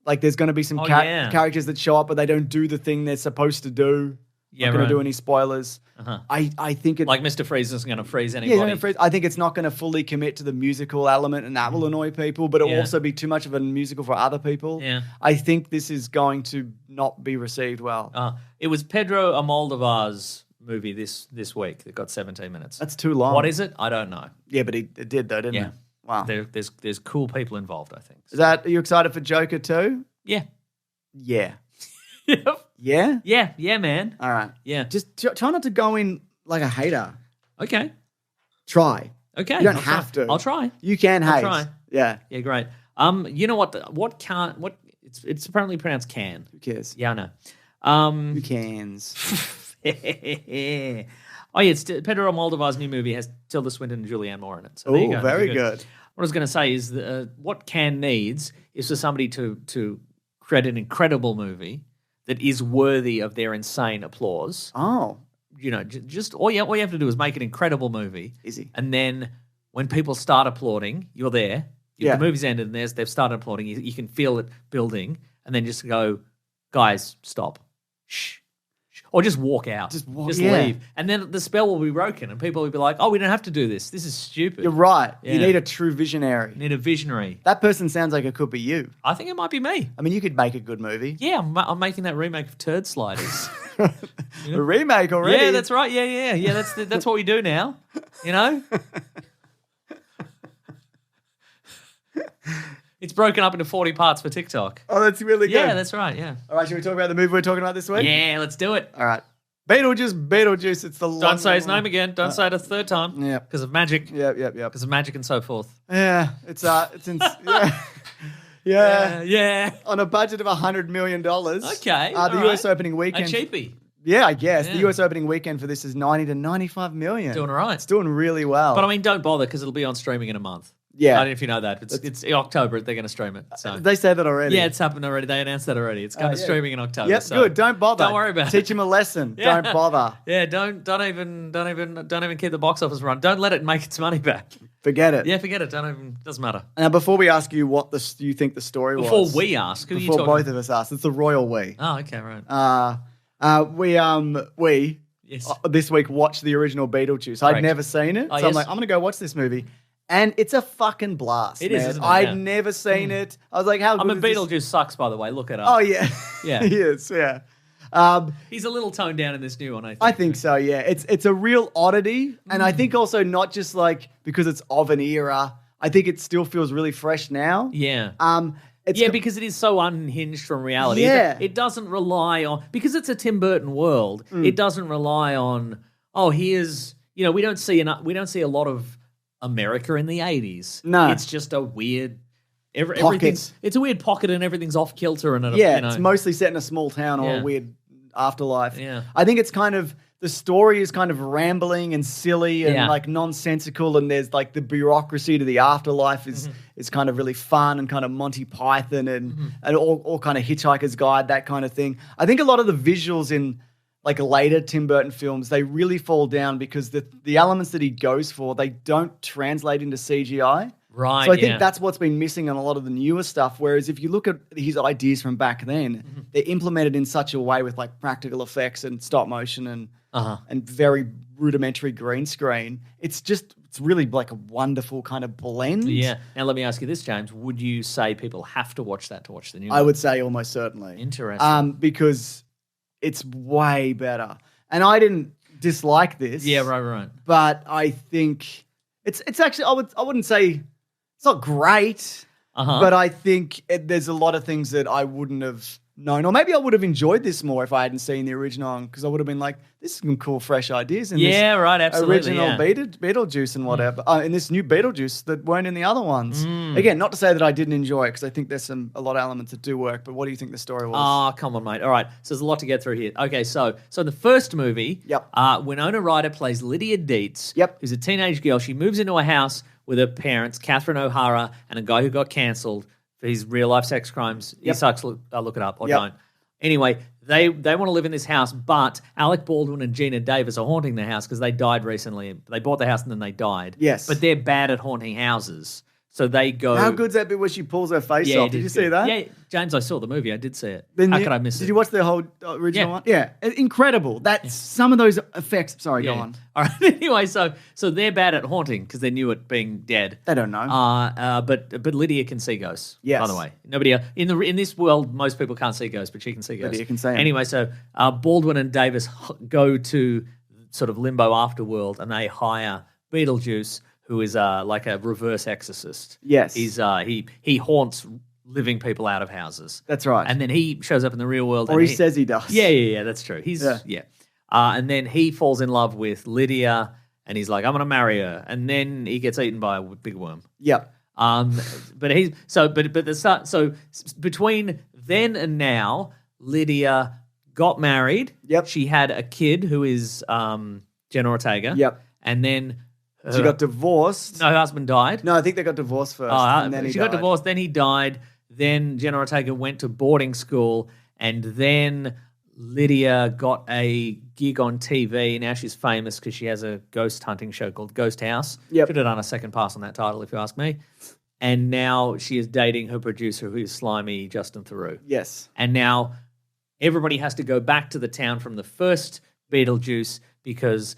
Like there's going to be some characters that show up, but they don't do the thing they're supposed to do. Yeah, not going to do any spoilers. Uh-huh. I think it... Like Mr. Freeze isn't going to freeze anybody. Yeah, I think it's not going to fully commit to the musical element, and that will annoy people, but it will also be too much of a musical for other people. Yeah. I think this is going to not be received well. It was Pedro Almodovar's movie this week that got 17 minutes. That's too long. What is it? I don't know. Yeah, but it did though, didn't it? Wow. There's cool people involved, I think. Are you excited for Joker too? Yeah. Yeah. Yep. Yeah? Yeah, man. All right. Yeah. Just try not to go in like a hater. Okay. Try. Okay. You don't have to. I'll try. You can hate. I'll try. Yeah. Yeah, great. You know what? It's apparently pronounced can. Who cares? Yeah, I know. Who cans? Oh, yeah, it's Pedro Almodovar's new movie has Tilda Swinton and Julianne Moore in it. So there you go. Very good. What I was going to say is what Cannes needs is for somebody to create an incredible movie that is worthy of their insane applause. Oh. You know, just all you have to do is make an incredible movie. Easy. And then when people start applauding, you're there. The movie's ended and they've started applauding. You can feel it building, and then just go, guys, stop. Shh. Or just walk out. Just leave. And then the spell will be broken and people will be like, oh, we don't have to do this. This is stupid. You're right. Yeah. You need a true visionary. You need a visionary. That person sounds like it could be you. I think it might be me. I mean, you could make a good movie. Yeah, I'm making that remake of Turd Sliders. A remake already? Yeah, that's right. Yeah, that's what we do now. You know? It's broken up into 40 parts for TikTok. Oh, that's really good. Yeah, that's right, yeah. All right, should we talk about the movie we're talking about this week? Yeah, let's do it. All right. Beetlejuice. It's the Don't say his name again. Don't say it a third time. Yeah. Because of magic. Yeah. Because of magic and so forth. Yeah, Yeah. On a budget of $100 million. Okay. The US opening weekend. A cheapie. Yeah, I guess. Yeah. The US opening weekend for this is 90 to 95 million. Doing all right. It's doing really well. But I mean, don't bother because it'll be on streaming in a month. Yeah. I don't know if you know that. It's in October. They're going to stream it. So. They say that already. Yeah, it's happened already. They announced that already. It's going to streaming in October. Yep, so good. Don't bother. Don't worry about it. Teach him a lesson. Yeah. Don't bother. Yeah, don't even keep the box office run. Don't let it make its money back. Forget it. Yeah, forget it. Doesn't matter. Now, before we ask you what you think the story was. Before we ask, who are you talking? Before both of us ask, it's the royal we. Oh, okay, right. We yes. This week watched the original Beetlejuice. I'd never seen it, so I'm like, I'm gonna go watch this movie. And it's a fucking blast. It is, isn't it? I'd never seen it. I was like, how good is Beetlejuice sucks, by the way. Look it up. Oh, yeah. Yeah. He is, yeah. He's a little toned down in this new one, I think. I think so, yeah. It's a real oddity. And I think also not just like because it's of an era. I think it still feels really fresh now. Yeah. It's because it is so unhinged from reality. Yeah. It doesn't rely on... Because it's a Tim Burton world, it doesn't rely on, here's... we don't see a lot of America in the 80s. No. It's just a weird... Pocket. It's a weird pocket and everything's off kilter. It's mostly set in a small town or a weird afterlife. Yeah. I think it's kind of... The story is kind of rambling and silly and like nonsensical, and there's like the bureaucracy to the afterlife is kind of really fun and kind of Monty Python and all kind of Hitchhiker's Guide, that kind of thing. I think a lot of the visuals in like later Tim Burton films, they really fall down because the elements that he goes for, they don't translate into CGI. Right. So I think that's what's been missing on a lot of the newer stuff. Whereas if you look at his ideas from back then, they're implemented in such a way with like practical effects and stop motion and very rudimentary green screen. It's really like a wonderful kind of blend. Yeah. Now let me ask you this, James. Would you say people have to watch that to watch the new one? I would say almost certainly. Interesting. Because it's way better. And I didn't dislike this. Yeah, right. But I think it's actually I wouldn't say it's not great, but I think there's a lot of things that I wouldn't have known. Or maybe I would have enjoyed this more if I hadn't seen the original, because I would have been like, this is some cool, fresh ideas in this absolutely, original Beetlejuice and whatever. In this new Beetlejuice that weren't in the other ones. Again, not to say that I didn't enjoy it, because I think there's a lot of elements that do work, but what do you think the story was? Oh, come on, mate. All right, so there's a lot to get through here. Okay, so in the first movie, Winona Ryder plays Lydia Dietz, who's a teenage girl. She moves into a house with her parents, Catherine O'Hara, and a guy who got cancelled for his real-life sex crimes. He sucks. Look it up or don't. Anyway, they want to live in this house, but Alec Baldwin and Gina Davis are haunting the house because they died recently. They bought the house and then they died. Yes. But they're bad at haunting houses. So they go... How good's that bit where she pulls her face off? Did you see that? Yeah, James, I saw the movie. I did see it. How could I miss it? Did you watch the whole original one? Yeah. Incredible. Some of those effects... Sorry, go on. All right. Anyway, so they're bad at haunting because they knew it being dead. They don't know. But Lydia can see ghosts. Yes. By the way, nobody in this world, most people can't see ghosts, but she can see ghosts. Lydia can see them. Anyway, so Baldwin and Davis go to sort of limbo afterworld, and they hire Beetlejuice, who is like a reverse exorcist. Yes. He haunts living people out of houses. That's right. And then he shows up in the real world. Or he says he does. Yeah, that's true. And then he falls in love with Lydia, and he's like, I'm going to marry her. And then he gets eaten by a big worm. Yep. So between then and now, Lydia got married. Yep. She had a kid who is Jenna Ortega. Yep. And then she got divorced. No, her husband died. No, I think they got divorced first. And then she got divorced, then he died. Then Jenna Ortega went to boarding school, and then Lydia got a gig on TV. Now she's famous because she has a ghost hunting show called Ghost House. Yep. Should have done a second pass on that title, if you ask me. And now she is dating her producer, who's slimy Justin Theroux. Yes. And now everybody has to go back to the town from the first Beetlejuice because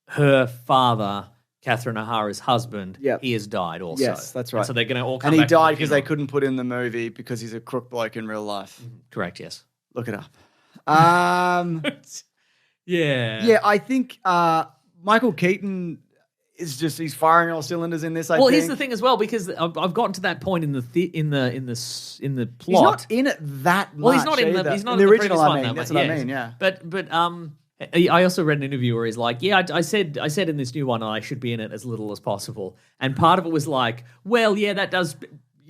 her father, Catherine O'Hara's husband, he has died also. Yes, that's right. And so they're going to all come And he back to the died because they funeral. couldn't put in the movie because he's a crook bloke in real life. Correct, yes. Look it up. Yeah. Yeah, I think Michael Keaton he's firing all cylinders in this. I think. Here's the thing as well, because I've gotten to that point in the plot. He's not in it that much. Well, he's not in either. the the original. previous I one, mean, though, that's mate. what I mean. Yeah. But I also read an interview where he's like, yeah, I said in this new one I should be in it as little as possible, and part of it was like, well, yeah, that does.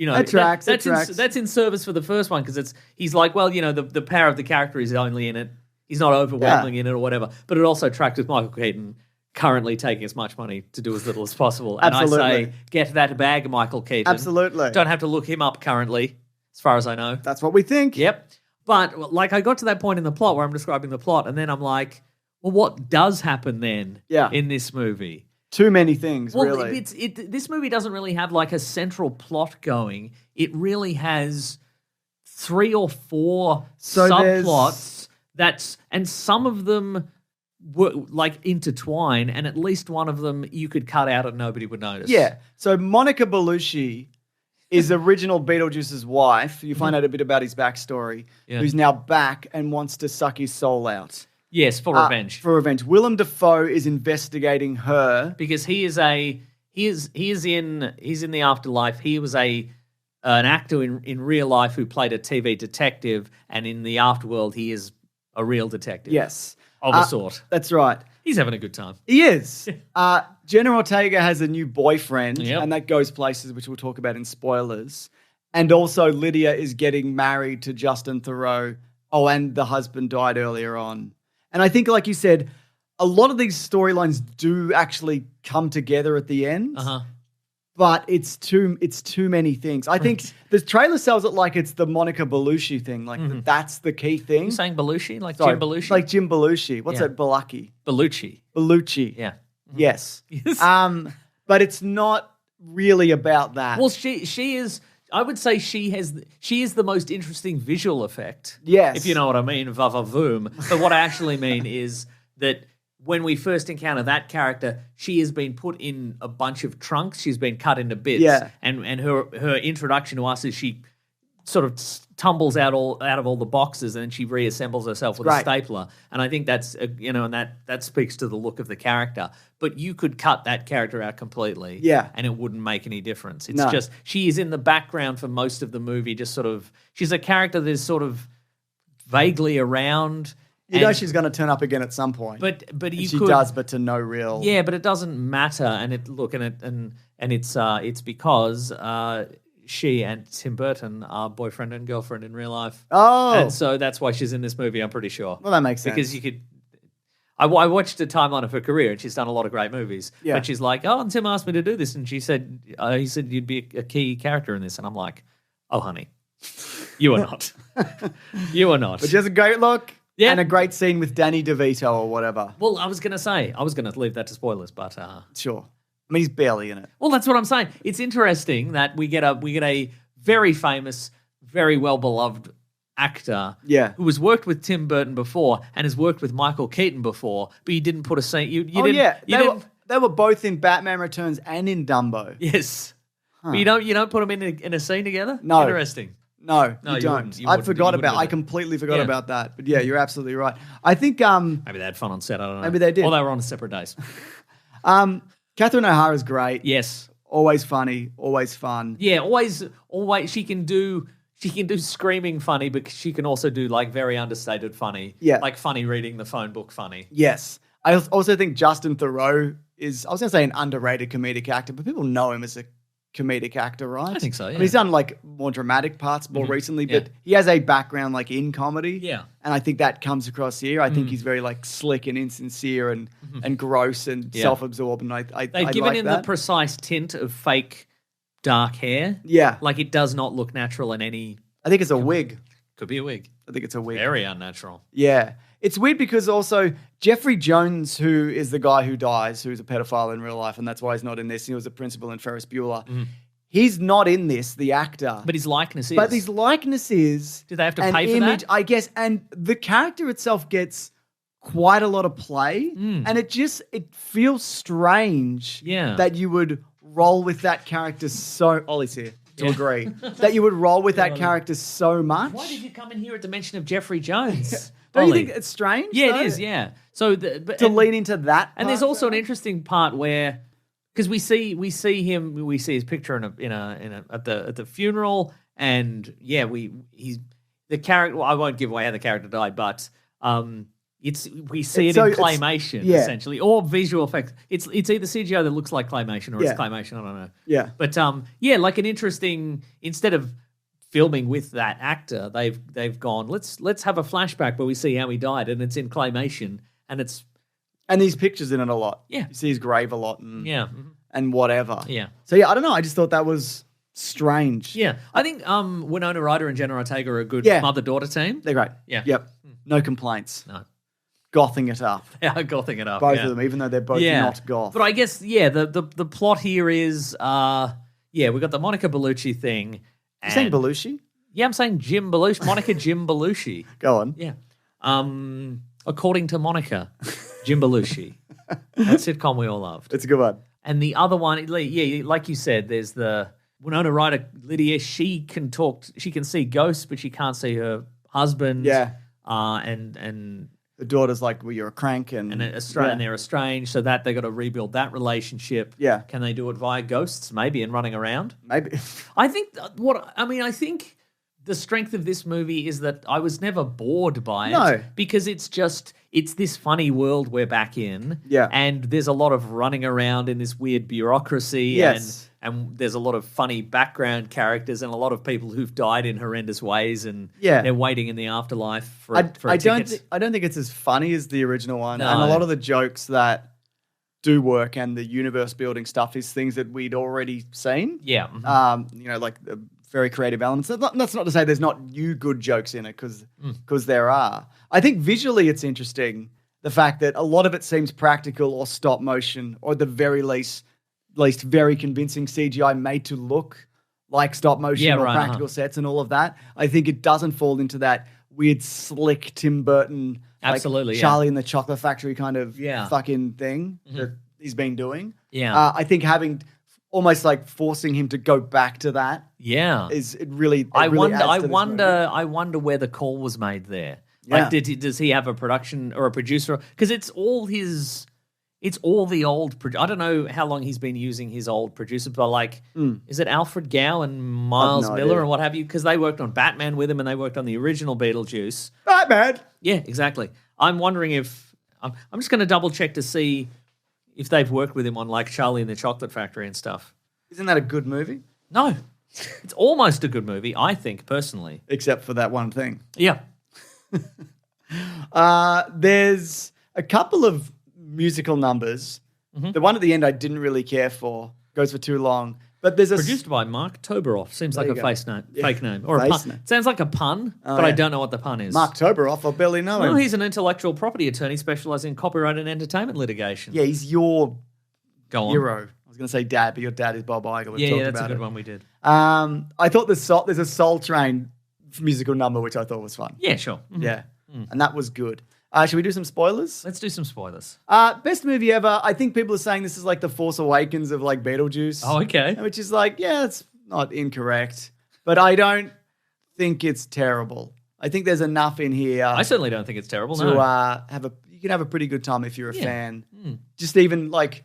That tracks. That's in service for the first one because he's like, well, the power of the character is only in it. He's not overwhelming in it or whatever. But it also tracks with Michael Keaton currently taking as much money to do as little as possible. And Absolutely. I say, get that bag, Michael Keaton. Absolutely. Don't have to look him up currently, as far as I know. That's what we think. Yep. But like I got to that point in the plot where I'm describing the plot, and then I'm like, well, what does happen then in this movie? Too many things, Well, really. this movie doesn't really have like a central plot going. It really has 3 or 4 subplots and some of them were like intertwine, and at least one of them you could cut out and nobody would notice. Yeah. So Monica Bellucci is original Beetlejuice's wife. You find out a bit about his backstory, who's now back and wants to suck his soul out. Yes, for revenge. For revenge. Willem Dafoe is investigating her because he's in the afterlife. He was an actor in real life who played a TV detective, and in the afterworld he is a real detective. Yes. Of a sort. That's right. He's having a good time. He is. Jenna Ortega has a new boyfriend, and that goes places, which we'll talk about in spoilers. And also Lydia is getting married to Justin Theroux. Oh, and the husband died earlier on. And I think, like you said, a lot of these storylines do actually come together at the end. But it's too many things. I think the trailer sells it like it's the Monica Bellucci thing. Like that's the key thing. You're saying Belushi? Like Jim Belushi? Like Jim Belushi. What's that? Belushi. Belushi. Yeah. Yes. But it's not really about that. Well, she is. I would say she is the most interesting visual effect. Yes. If you know what I mean, va-va-voom. But what I actually mean is that when we first encounter that character, she has been put in a bunch of trunks. She's been cut into bits. Yeah. And her introduction to us is she sort of tumbles out of all the boxes and then she reassembles herself with a stapler. And I think that's, and that speaks to the look of the character. But you could cut that character out completely. Yeah. And it wouldn't make any difference. It's just, she is in the background for most of the movie, just sort of, she's a character that is sort of vaguely around. You know she's going to turn up again at some point. But she does, but to no real. Yeah, but it doesn't matter, and it's because she and Tim Burton are boyfriend and girlfriend in real life. Oh, and so that's why she's in this movie. I'm pretty sure. Well, that makes sense because you could. I watched the timeline of her career, and she's done a lot of great movies. Yeah. But she's like, oh, and Tim asked me to do this, and he said you'd be a key character in this, and I'm like, oh, honey, you are not. You are not. But she has a great look. Yeah. And a great scene with Danny DeVito or whatever. Well, I was going to leave that to spoilers, but sure. I mean, he's barely in it. Well, that's what I'm saying. It's interesting that we get a very famous, very well beloved actor, who has worked with Tim Burton before and has worked with Michael Keaton before, but you didn't put a scene. They were both in Batman Returns and in Dumbo. Yes, but you don't put them in a scene together. No, interesting. No, you don't. I forgot about. I completely forgot about that. But yeah, you're absolutely right. I think maybe they had fun on set. I don't know. Maybe they did. Or they were on separate days. Catherine O'Hara's great. Yes, always funny, always fun. Yeah, always. She can do screaming funny, but she can also do like very understated funny. Yeah, like funny reading the phone book funny. Yes, I also think Justin Theroux is. I was going to say an underrated comedic actor, but people know him as a comedic actor, right? I think so, yeah. I mean, he's done like more dramatic parts more recently, but he has a background like in comedy. Yeah. And I think that comes across here. I think he's very like slick and insincere and gross and self-absorbed. And they've given him the precise tint of fake dark hair. Yeah. Like it does not look natural in any... I think it's a wig. Could be a wig. I think it's a wig. Very unnatural. Yeah. It's weird because also Jeffrey Jones, who is the guy who dies, who's a pedophile in real life, and that's why he's not in this. He was a principal in Ferris Bueller. He's not in this, the actor. But his likeness is. But his likeness is. Do they have to an pay for image, that? I guess. And the character itself gets quite a lot of play. And it feels strange that you would roll with that character so. Ollie's here to agree. That you would roll with that character so much. Why did you come in here at the mention of Jeffrey Jones? Don't you Ollie? think it's strange? Yeah, though? it is, yeah. So To lean into that. and there's also an interesting part where because we see his picture at the funeral, and he's the character. Well, I won't give away how the character died, but we see it in claymation essentially, or visual effects. It's either CGI that looks like claymation or it's claymation. I don't know. Yeah, but like an interesting instead of filming with that actor, they've gone let's have a flashback where we see how he died, and it's in claymation, and it's. And these pictures in it a lot. Yeah. You see his grave a lot and, Yeah. and whatever. Yeah. So, yeah, I don't know. I just thought that was strange. Yeah. I think Winona Ryder and Jenna Ortega are a good mother-daughter team. They're great. Yeah. Yep. No complaints. No. Gothing it up. Yeah, gothing it up. Both of them, even though they're both not goth. But I guess, the plot here is, we've got the Monica Bellucci thing. You're saying Belushi? Yeah, I'm saying Jim Belushi. Monica Jim Belushi. Go on. Yeah. According to Monica, Jim Belushi. That sitcom we all loved. It's a good one. And the other one, like you said, there's the Winona Ryder, Lydia. She can talk. She can see ghosts, but she can't see her husband. Yeah. And the daughter's like, well, you're a crank. And they're estranged, so that they got to rebuild that relationship. Yeah. Can they do it via ghosts, maybe, and running around? Maybe. I think the strength of this movie is that I was never bored by it. No. Because it's this funny world we're back in. Yeah. And there's a lot of running around in this weird bureaucracy. Yes. And there's a lot of funny background characters and a lot of people who've died in horrendous ways, and they're waiting in the afterlife for a ticket. I don't think it's as funny as the original one. No. And a lot of the jokes that do work and the universe building stuff is things that we'd already seen. Yeah. Like the very creative elements. That's not to say there's not new good jokes in it, because there are. I think visually it's interesting, the fact that a lot of it seems practical or stop motion, or at the very least very convincing CGI made to look like stop motion or practical sets and all of that. I think it doesn't fall into that weird slick Tim Burton, absolutely, Charlie and the Chocolate Factory kind of fucking thing that he's been doing. Yeah. I think having almost like forcing him to go back to that. Yeah. Is it really? I wonder where the call was made there. Yeah. Like, does he have a production or a producer? Because it's all the old. I don't know how long he's been using his old producer, but is it Alfred Gow and Miles Miller idea. and what have you? Because they worked on Batman with him, and they worked on the original Beetlejuice. Batman. Yeah, exactly. I'm wondering if I'm just going to double check to see if they've worked with him on like Charlie and the Chocolate Factory and stuff. Isn't that a good movie? No, it's almost a good movie, I think, personally. Except for that one thing. Yeah. There's a couple of musical numbers. Mm-hmm. The one at the end I didn't really care for. Goes for too long. But there's produced by Mark Toberoff. Seems like a fake name. Or face a pun. name. Sounds like a pun, but I don't know what the pun is. Mark Toberoff, I barely know him. Well, he's an intellectual property attorney specializing in copyright and entertainment litigation. Yeah, he's your hero. I was going to say dad, but your dad is Bob Iger. We've talked that's about a good it. one we did. I thought there's a Soul Train musical number, which I thought was fun. Yeah, sure. Mm-hmm. Yeah, and that was good. Should we do some spoilers? Let's do some spoilers. Best movie ever. I think people are saying this is like the Force Awakens of like Beetlejuice. Oh, okay. Which is like, it's not incorrect, but I don't think it's terrible. I think there's enough in here. I certainly don't think it's terrible. To you can have a pretty good time if you're a fan. Mm. Just even like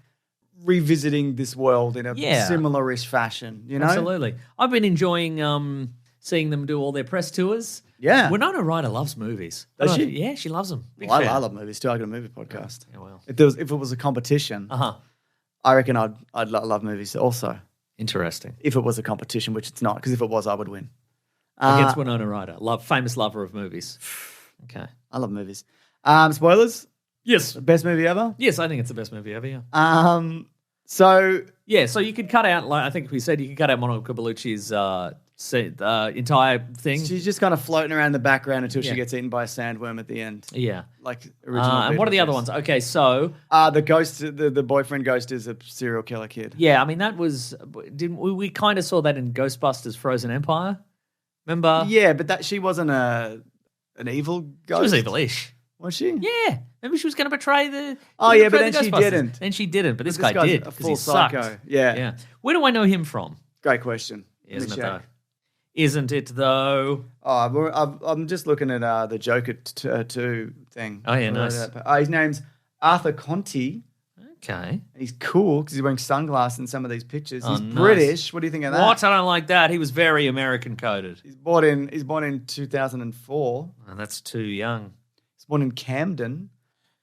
revisiting this world in a similar-ish fashion. You know, absolutely. I've been enjoying seeing them do all their press tours. Yeah. Winona Ryder loves movies. Does she? Yeah, she loves them. Big well, fan. I love movies too. I got a movie podcast. Yeah, well. If it was a competition, I reckon I'd love movies also. Interesting. If it was a competition, which it's not, because if it was, I would win. Against Winona Ryder, famous lover of movies. Okay. I love movies. Spoilers? Yes. Best movie ever? Yes, I think it's the best movie ever, yeah. So you could cut out, like I think we said, you could cut out Monica Bellucci's entire thing. She's just kind of floating around the background until she Yeah. gets eaten by a sandworm at the end. Yeah. Like original. And what are the other Beetlejuice. ones? Okay, so The ghost, the boyfriend ghost is a serial killer kid. yeah, I mean that was didn't we kind of saw that in Ghostbusters: Frozen Empire? Remember? Yeah, but she wasn't an evil ghost. She was evil-ish. Was she? Yeah, maybe she was going to betray the. Oh, betray yeah, but the then she Ghostbusters. didn't. Then she didn't, but this This guy guy's did a because full he sucked. psycho. Yeah. Yeah. Where do I know him from? Great question. Isn't Let it me though? check. Isn't it though? Oh, I'm just looking at the Joker 2 thing. Oh, yeah, nice. His name's Arthur Conti. Okay. And he's cool because he's wearing sunglasses in some of these pictures. Oh, He's nice. British. What do you think of that? What? I don't like that. He was very American coded. He's born in 2004. Oh, that's too young. He's born in Camden.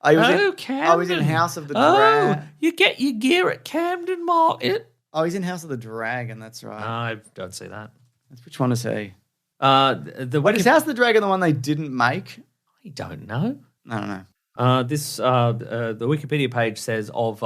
He was Camden. he's in House of the Oh, Dragon. you get your gear at Camden Market. Oh, he's in House of the Dragon. That's right. I don't see that. Which one is he? The Wait, is House of the Dragon the one they didn't make? I don't know. I don't know. The Wikipedia page says of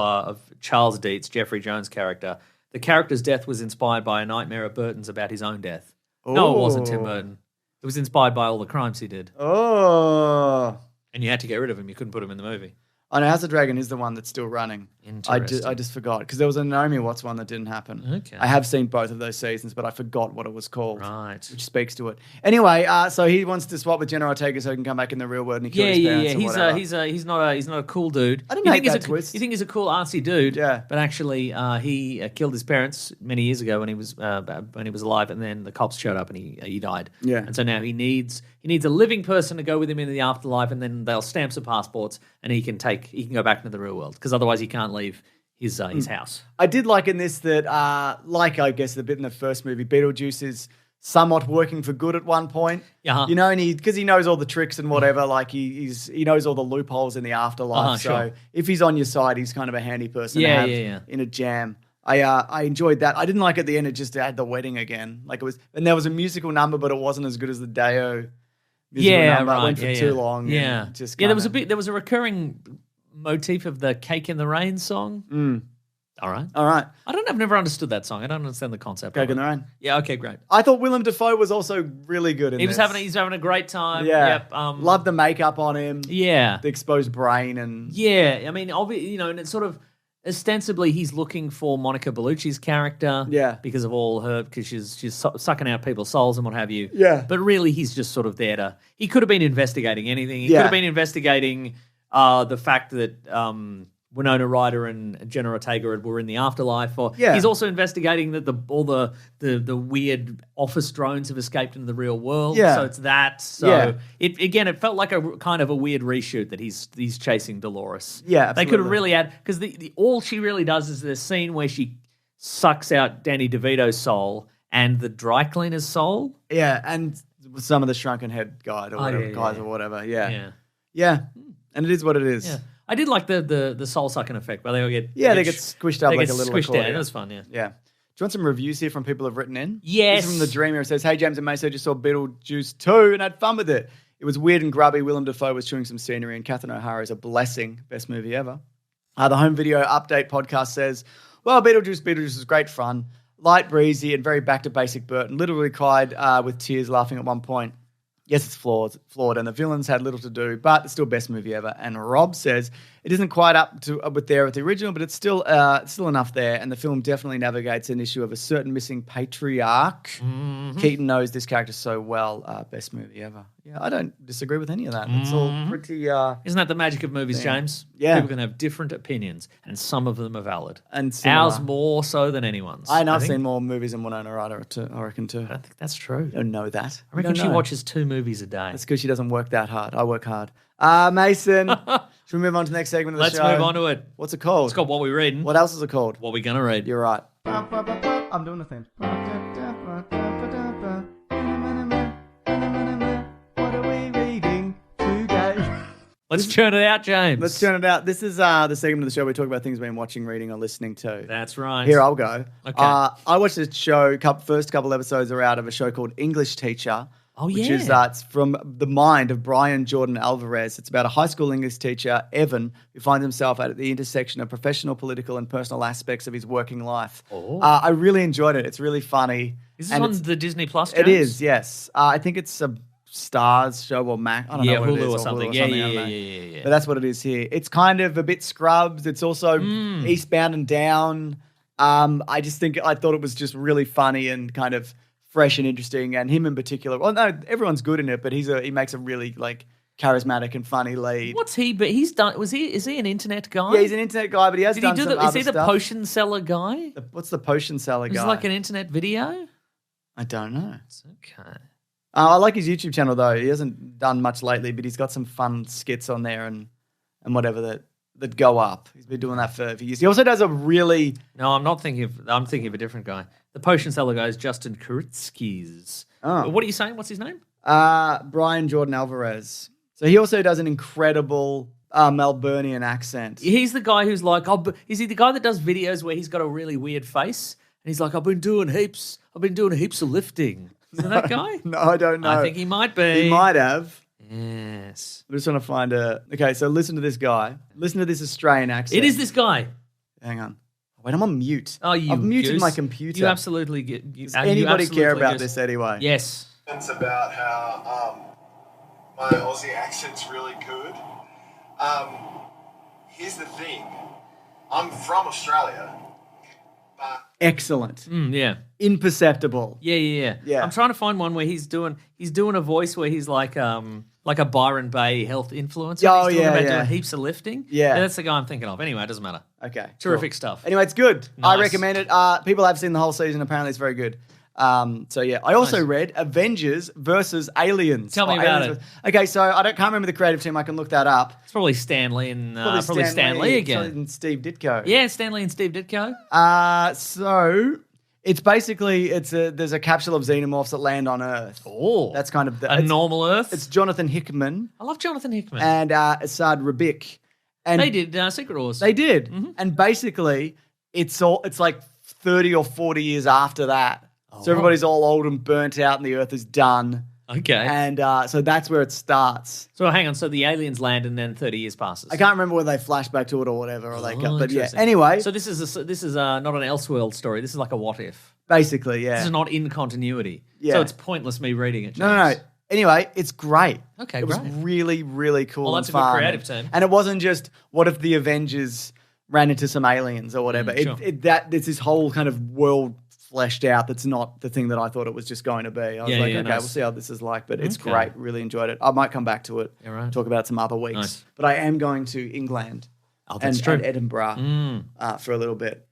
Charles Dietz, Jeffrey Jones' character, the character's death was inspired by a nightmare of Burton's about his own death. No, it wasn't Tim Oh. Burton. It was inspired by all the crimes he did. Oh. And you had to get rid of him. You couldn't put him in the movie. I know House of the Dragon is the one that's still running. Interesting. I just forgot because there was a Naomi Watts one that didn't happen. Okay. I have seen both of those seasons, but I forgot what it was called. Right. Which speaks to it. Anyway, so he wants to swap with Jenna Ortega so he can come back in the real world and he kill his parents or whatever. He's not a cool dude. I didn't You hate think that he's twist. You think he's a cool artsy dude? Yeah. But actually, he killed his parents many years ago when he was alive, and then the cops showed up and he died. Yeah. And so now he needs a living person to go with him into the afterlife, and then they'll stamp some passports, and he can go back into the real world because otherwise he can't leave his house. I did like in this that, like I guess the bit in the first movie, Beetlejuice is somewhat working for good at one point. Uh-huh. You know, and because he knows all the tricks and whatever, like he knows all the loopholes in the afterlife. So Sure. if he's on your side, he's kind of a handy person to Yeah, have yeah. in a jam. I enjoyed that. I didn't like at the end it just had the wedding again. Like it was, and there was a musical number, but it wasn't as good as the Deo musical Yeah, number. It right. went for too long. Yeah, and just there was kinda- there was a recurring motif of the "Cake in the Rain" song. All right. All right, I've never understood that song. I don't understand the concept. Cake of in it. the Rain. Yeah. Okay. Great. I thought Willem Dafoe was also really good in He's this. having a great time. Yeah. Yep. Love the makeup on him. Yeah. The exposed brain and Yeah. I mean, and it's sort of ostensibly he's looking for Monica Bellucci's character. Yeah. Because of all her, because she's sucking out people's souls and what have you. Yeah. But really, he's just sort of there to. He could have been investigating anything. He Yeah. could have been investigating the fact that. Winona Ryder and Jenna Ortega were in the afterlife, or Yeah. he's also investigating that all the weird office drones have escaped into the real world. Yeah. So it's that. So Yeah. it felt like a kind of a weird reshoot that he's chasing Dolores. Yeah, they could have absolutely. really had because the all she really does is the scene where she sucks out Danny DeVito's soul and the dry cleaner's soul. yeah, and some of the shrunken head guys or whatever. Yeah. Yeah. Yeah. And it is what it is. Yeah. I did like the soul sucking effect where they all get Yeah, they get squished up they like get a little squished down. accordion. It was fun, yeah. Yeah. Do you want some reviews here from people who've written in? Yes. This is from The Dreamer. It says, hey, James and Maso, just saw Beetlejuice 2 and had fun with it. It was weird and grubby. Willem Dafoe was chewing some scenery and Catherine O'Hara is a blessing. Best movie ever. The Home Video Update podcast says, well, Beetlejuice was great fun. Light, breezy, and very back to basic Burton. Literally cried with tears laughing at one point. Yes, it's flawed, and the villains had little to do, but it's still best movie ever. And Rob says it isn't quite up to with the original, but it's still enough there. And the film definitely navigates an issue of a certain missing patriarch. Mm-hmm. Keaton knows this character so well. Best movie ever. Yeah, I don't disagree with any of that. It's all pretty. Isn't that the magic of movies, James? Yeah. People can have different opinions, and some of them are valid. And similar. Ours more so than anyone's. I know I've think. seen more movies than Winona Ryder, I reckon too. I don't think that's true. You don't know that. I reckon she watches 2 movies a day. That's because she doesn't work that hard. I work hard. Mason, should we move on to the next segment of the Let's show? move on to it. What's it called? It's called What We Reading. What else is it called? What We Gonna Read. You're right. I'm doing the thing. What are we reading today? Let's churn it out, James. Let's turn it out. This is the segment of the show where we talk about things we've been watching, reading, or listening to. That's right. Here, I'll go. Okay. I watched this show, first couple episodes are out of a show called English Teacher. Oh, Which yeah. is it's from the mind of Brian Jordan Alvarez. It's about a high school English teacher, Evan, who finds himself at the intersection of professional, political, and personal aspects of his working life. Oh. I really enjoyed it. It's really funny. Is this And on it's- the Disney Plus? It James? is, yes. I think it's a Stars show or Mac. I don't know what Hulu it is. or something. Hulu Yeah, I don't yeah, know. yeah. But that's what it is here. It's kind of a bit Scrubs. It's also Eastbound and Down. I just think I thought it was just really funny and kind of fresh and interesting. And him in particular. Well, no, everyone's good in it, but he makes a really like charismatic and funny lead. What's he? But he's done. Is he an internet guy? Yeah, he's an internet guy, but he has Did he done do some the? other Is he the stuff. potion seller guy? What's the potion seller Is guy? it like an internet video? I don't know. Okay. I like his YouTube channel though. He hasn't done much lately, but he's got some fun skits on there and whatever that go up. He's been doing that for years. He also does a really No, I'm not thinking of. I'm thinking of a different guy. The potion seller guy is Justin Kuritzkis. Oh. What are you saying? What's his name? Brian Jordan Alvarez. So he also does an incredible Melburnian accent. He's the guy who's like, is he the guy that does videos where he's got a really weird face and he's like, I've been doing heaps of lifting. Is that that guy? No, I don't know. I think he might be. He might have. Yes. I'm just trying to find Okay, so listen to this guy. Listen to this Australian accent. It is this guy. Hang on. Wait, I'm on mute. Oh, you I've muted goose. my computer. You absolutely get. Does anybody care about this anyway? Yes. It's about how my Aussie accent's really good. Here's the thing. I'm from Australia, but Excellent. Yeah. Imperceptible. Yeah. I'm trying to find one where he's doing a voice where he's like a Byron Bay health influencer. Oh, he's talking about yeah. doing heaps of lifting. Yeah. That's the guy I'm thinking of. Anyway, it doesn't matter. Okay. Terrific cool. stuff. Anyway, it's good. I Nice. recommend it. People have seen the whole season. Apparently, it's very good. So yeah, I also read Avengers versus Aliens. Tell me Oh, about Aliens Okay, so can't remember the creative team. I can look that up. It's probably Stanley and probably Stan Lee again. And Steve Ditko. Yeah, Stanley and Steve Ditko. So it's basically there's a capsule of xenomorphs that land on Earth. Oh, That's kind of a normal Earth. It's Jonathan Hickman I love Jonathan Hickman. and Assad Rabik. And They did Secret Wars. They did. Mm-hmm. And basically, it's like 30 or 40 years after that. So everybody's all old and burnt out and the Earth is done. Okay. And so that's where it starts. So hang on. So the aliens land and then 30 years passes. I can't remember whether they flash back to it or whatever. Or but yeah. Interesting. Anyway, So this is not an Elseworld story. This is like a what if. basically, yeah. This is not in continuity. Yeah. So it's pointless me reading it. No. James. Anyway, it's great. Okay, It was great. really, really cool. Well, that's and a good fun. creative team. And it wasn't just what if the Avengers ran into some aliens or whatever. Sure. It's this whole kind of world fleshed out. That's not the thing that I thought it was just going to be. I was Yeah, like, yeah, okay, nice. we'll see how this is like. But it's Okay. great. Really enjoyed it. I might come back to it. Yeah, right. Talk about it some other weeks. Nice. But I am going to England. Oh, that's and, true. and Edinburgh for a little bit.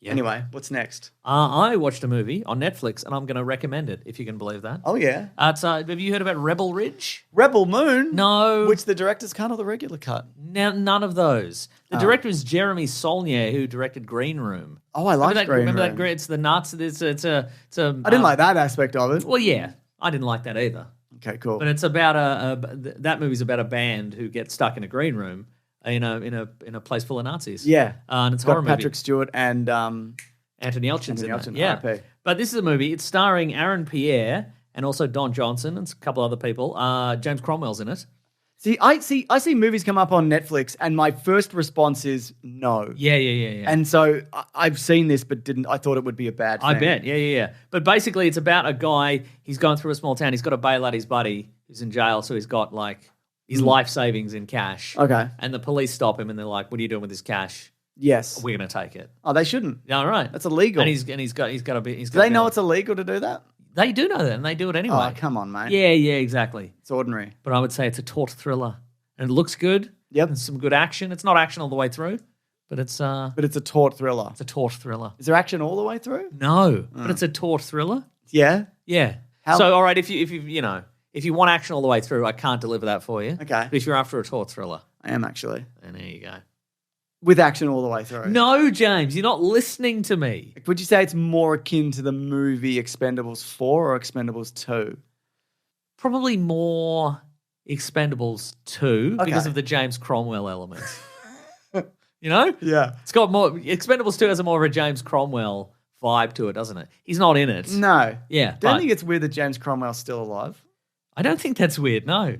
Yeah. Anyway, what's next? I watched a movie on Netflix and I'm going to recommend it if you can believe that. Oh yeah, Have you heard about Rebel Ridge? Rebel Moon. No. Which the director's cut or the regular cut? None of those. The director is Jeremy Saulnier, who directed Green Room. Oh, I like Green Remember Room. that? It's the nuts. It's a. I didn't like that aspect of it. Well, yeah, I didn't like that either. Okay, cool. But it's about that movie's about a band who gets stuck in a green room in a place full of Nazis. Yeah. and it's a Got horror Patrick movie. Stewart and Anthony Yelchin's in Anthony it. Yelchin, Yeah, RIP. but this is a movie. It's starring Aaron Pierre and also Don Johnson and a couple other people. James Cromwell's in it. I see movies come up on Netflix, and my first response is no. Yeah. And so I've seen this, but didn't. I thought it would be a bad thing. I bet. Yeah. But basically, it's about a guy. He's going through a small town. He's got to bail out his buddy who's in jail, so he's got like his life savings in cash. Okay. And the police stop him, and they're like, "What are you doing with this cash? Yes. We're going to take it." Oh, they shouldn't. Yeah, all right. That's illegal. And he's got to be. Do they know it's illegal to do that? They do know that, and they do it anyway. Oh, come on, mate. Yeah, exactly. It's ordinary. But I would say it's a taut thriller, and it looks good. Yep. And some good action. It's not action all the way through, but it's But it's a taut thriller. a taut thriller. Is there action all the way through? No, but it's a taut thriller. Yeah. Yeah. How- So all right, if you want action all the way through, I can't deliver that for you. Okay. But if you're after a taut thriller, I am actually. then there you go. With action all the way through. No, James, you're not listening to me. Would you say it's more akin to the movie Expendables 4 or Expendables 2? Probably more Expendables 2 Okay. because of the James Cromwell element. You know? Yeah. It's got more. Expendables 2 has a more of a James Cromwell vibe to it, doesn't it? He's not in it. No. Yeah. Don't but think it's weird that James Cromwell's still alive. I don't think that's weird. No.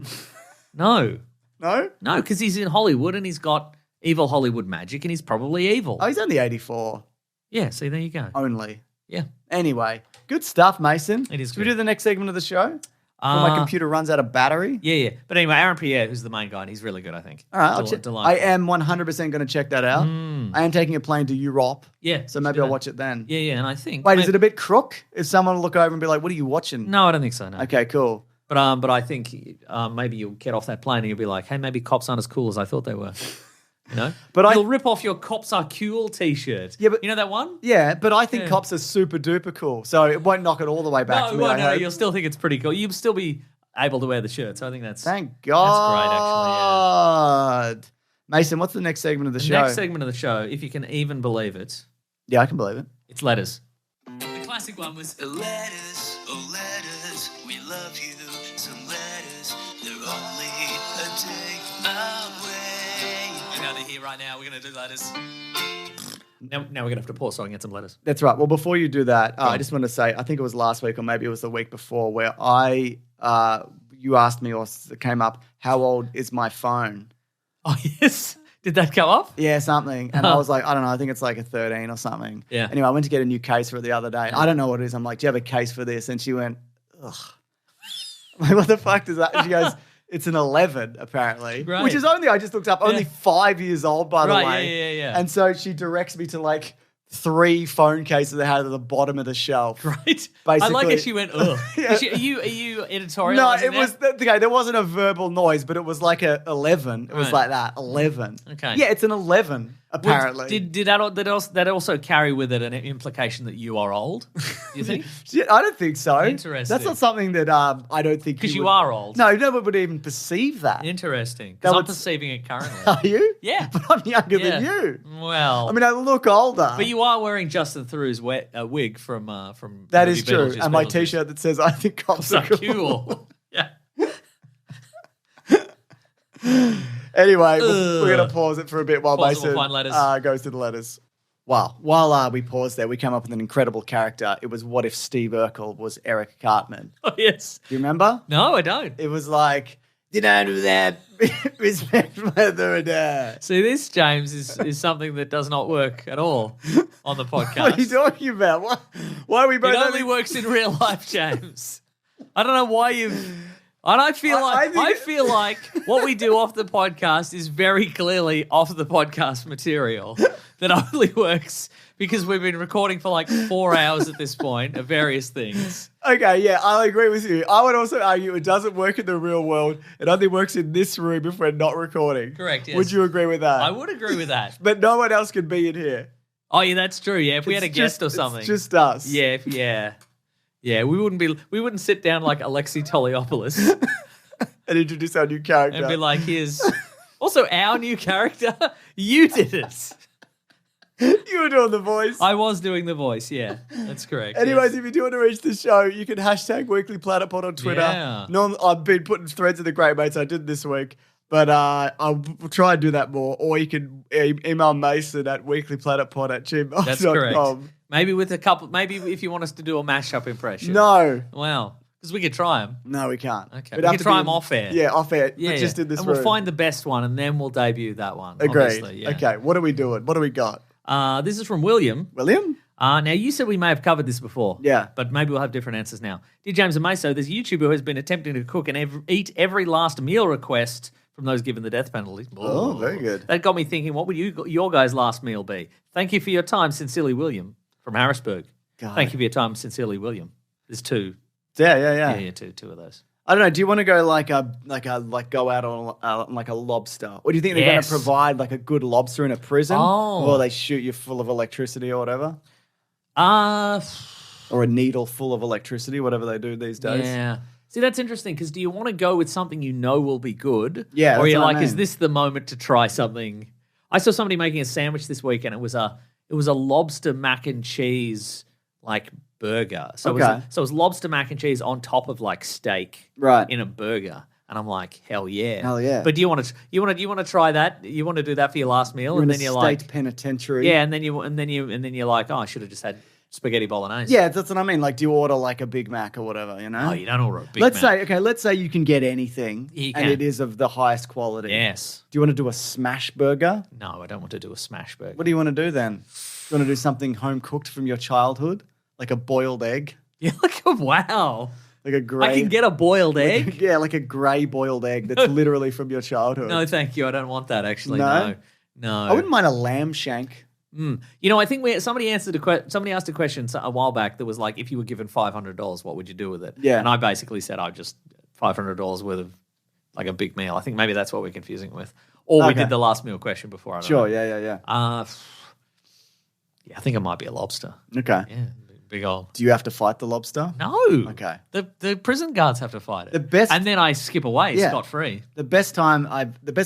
No, No? because he's in Hollywood and he's got evil Hollywood magic and he's probably evil. Oh, he's only 84. Yeah, see, there you go. Only. Yeah. Anyway, good stuff, Mason. It is Should we good. do the next segment of the show? Before my computer runs out of battery? Yeah. But anyway, Aaron Pierre, who's the main guy, and he's really good, I think. All right, I Delightful. am 100% going to check that out. I am taking a plane to Europe. Yeah. So maybe I'll watch it then. Yeah, and I think... Wait, is it a bit crook? If someone will look over and be like, what are you watching? No, I don't think so, no. Okay, cool. But I think maybe you'll get off that plane and you'll be like, hey, maybe cops aren't as cool as I thought they were. You know? But you'll rip off your Cops Are Cool t-shirt. Yeah, but you know that one? Yeah, but I think cops are super duper cool. So it won't knock it all the way back No, for it me. won't. I No, hope. you'll still think it's pretty cool. You'll still be able to wear the shirt. So I think that's... Thank God. That's great, actually, Mason, what's the next segment of the show? Next segment of the show, if you can even believe it, Yeah, I can believe it. it's letters. The classic one was... Letters, oh letters, we love you. Some letters, they're only a day away. You know they're here right now. We're going to do letters. Now we're going to have to pause so I can get some letters. That's right. Well, before you do that, I just want to say, I think it was last week or maybe it was the week before where you asked me or it came up, how old is my phone? Oh, yes. Did that come up? Yeah, something. And I was like, I don't know, I think it's like a 13 or something. Yeah. Anyway, I went to get a new case for it the other day. I don't know what it is. I'm like, do you have a case for this? And she went, ugh. I'm like, what the fuck does that? She goes, it's an 11, apparently. Right. Which is only, I just looked up, only 5 years old, by the Right, way. yeah. And so she directs me to like 3 phone cases they had at the bottom of the shelf. Right. I like Basically- it. She went, ugh. Yeah. Are you editorializing No, it that? was okay. There wasn't a verbal noise, but it was like a 11. It was Right. like that 11. Okay. Yeah, it's an 11 apparently. Did that also carry with it an implication that you are old? Do you think? Shit, I don't think so. Interesting. That's not something that I don't think Because you would- are old. No one would even perceive that. Interesting. That Because I'm would- perceiving it currently. Are you? Yeah. But I'm younger Yeah. than you. Well, I mean, I look older. but you are wearing Justin Theroux's wig from That the is movie true. Beetlejuice, And my Beetlejuice. T-shirt that says "I think cops are So cool." cool. Yeah. Anyway, we're going to pause it for a bit while Pause and Mason we'll find letters. goes to the letters. Wow. While we paused there, we came up with an incredible character. It was what if Steve Urkel was Eric Cartman? Oh, yes. Do you remember? No, I don't. It was like, did I do that? Respect mother and dad. See, this, James, is something that does not work at all on the podcast. What are you talking about? Why are we both It only works in real life, James. I don't know why you've... And I feel I feel like what we do off the podcast is very clearly off the podcast material that only works because we've been recording for like 4 hours at this point of various things. Okay, yeah, I agree with you. I would also argue it doesn't work in the real world. It only works in this room if we're not recording. Correct, yes. Would you agree with that? I would agree with that. But no one else could be in here. Oh, yeah, that's true. Yeah, if we had a It's guest just- or something. It's just us. Yeah, we wouldn't sit down like Alexi Toliopoulos And introduce our new character. and be like, here's also our new character. You did it. You were doing the voice. I was doing the voice, yeah. That's correct. Anyways, yes. if you do want to reach the show, you can hashtag Weekly Planet Pod on Twitter. Yeah. I've been putting threads in the Great Mates. I did this week. But I'll try and do that more. Or you can email Mason at weeklyplanetpod@gmail.com. That's correct. Maybe with a couple, maybe if you want us to do a mashup impression. No. Wow. Because we could try them. No, we can't. Okay. It'd We have can to try be them off air. Yeah, off air. Yeah, but just in this and room. we'll find the best one and then we'll debut that one. Agreed. Obviously, yeah. Okay, what are we doing? What do we got? This is from William. William? Now, you said we may have covered this before. Yeah. But maybe we'll have different answers now. Dear James and Meso, there's a YouTuber who has been attempting to cook and eat every last meal request from those given the death penalty. Oh, very good. That got me thinking, what would your guys' last meal be? Thank you for your time, sincerely, William, from Harrisburg. God. Thank you for your time, sincerely, William. There's two. Yeah. Two of those. I don't know. Do you want to go like go out on like a lobster, or do you think they're going to Yes. provide like a good lobster in a prison, Oh. or they shoot you full of electricity or whatever, or a needle full of electricity, whatever they do these days? Yeah. See, that's interesting because do you want to go with something you know will be good? Yeah, Or that's you're what I like, is mean. this the moment to try something? I saw somebody making a sandwich this week and it was a lobster mac and cheese like burger. So, Okay. it was lobster mac and cheese on top of like steak Right. in a burger. And I'm like, hell yeah. Hell yeah. But do you want to try that? You want to do that for your last meal? You're and in then a you're state like, penitentiary. yeah, and then you're like, oh, I should have just had spaghetti bolognese. Yeah, that's what I mean. Like, do you order like a Big Mac or whatever? You know? Oh, you don't order a Big let's Mac. say you can get anything, You and can. it is of the highest quality. Yes. Do you want to do a smash burger? No, I don't want to do a smash burger. What do you want to do then? Do you want to do something home cooked from your childhood, like a boiled egg. Yeah, wow. Like a grey. I can get a boiled egg. Yeah, like a grey boiled egg that's literally from your childhood. No, thank you. I don't want that. Actually, No? no. I wouldn't mind a lamb shank. You know, I think somebody asked a question a while back that was like, if you were given $500, what would you do with it? Yeah. And I basically said, I just $500 worth of like a big meal. I think maybe that's what we're confusing it with. Or we Okay. did the last meal question before. I don't Sure, know. yeah. Yeah, I think it might be a lobster. Okay. Yeah, big old. Do you have to fight the lobster? No. Okay. The prison guards have to fight it. The best- and then I skip away Yeah. scot free. The best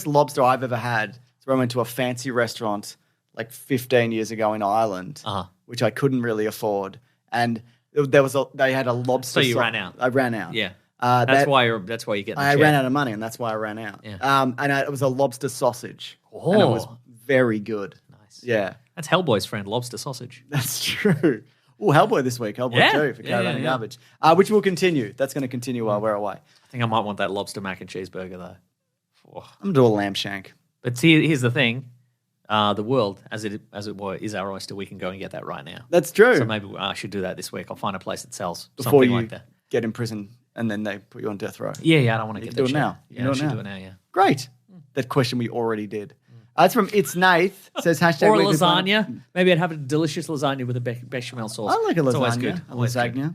lobster I've ever had is when I went to a fancy restaurant like 15 years ago in Ireland, which I couldn't really afford, and they had a lobster. So you ran out. I ran out. Yeah. That's why you get. I ran out of money, and that's why I ran out. Yeah. It was a lobster sausage, and it was very good. Nice. Yeah, That's Hellboy's friend, lobster sausage. that's true. Oh, Hellboy this week. Hellboy 2 for Caravan and Garbage, which will continue. That's going to continue while we're away. I think I might want that lobster mac and cheeseburger though. Oh. I'm going to do a lamb shank. But here's the thing: the world, as it were, is our oyster. We can go and get that right now. That's true. So maybe I should do that this week. I'll find a place that sells Before something you like that. get in prison and then they put you on death row. Yeah. I don't want to You get can that do it now. shit. You Yeah, I can should do it do it now. now. Yeah. Great. That question we already did. That's from It's Nath. Says hashtag Or a Weekly Planet. lasagna. Maybe I'd have a delicious lasagna with a bechamel sauce. I like a lasagna. It's always good. A Always good. lasagna.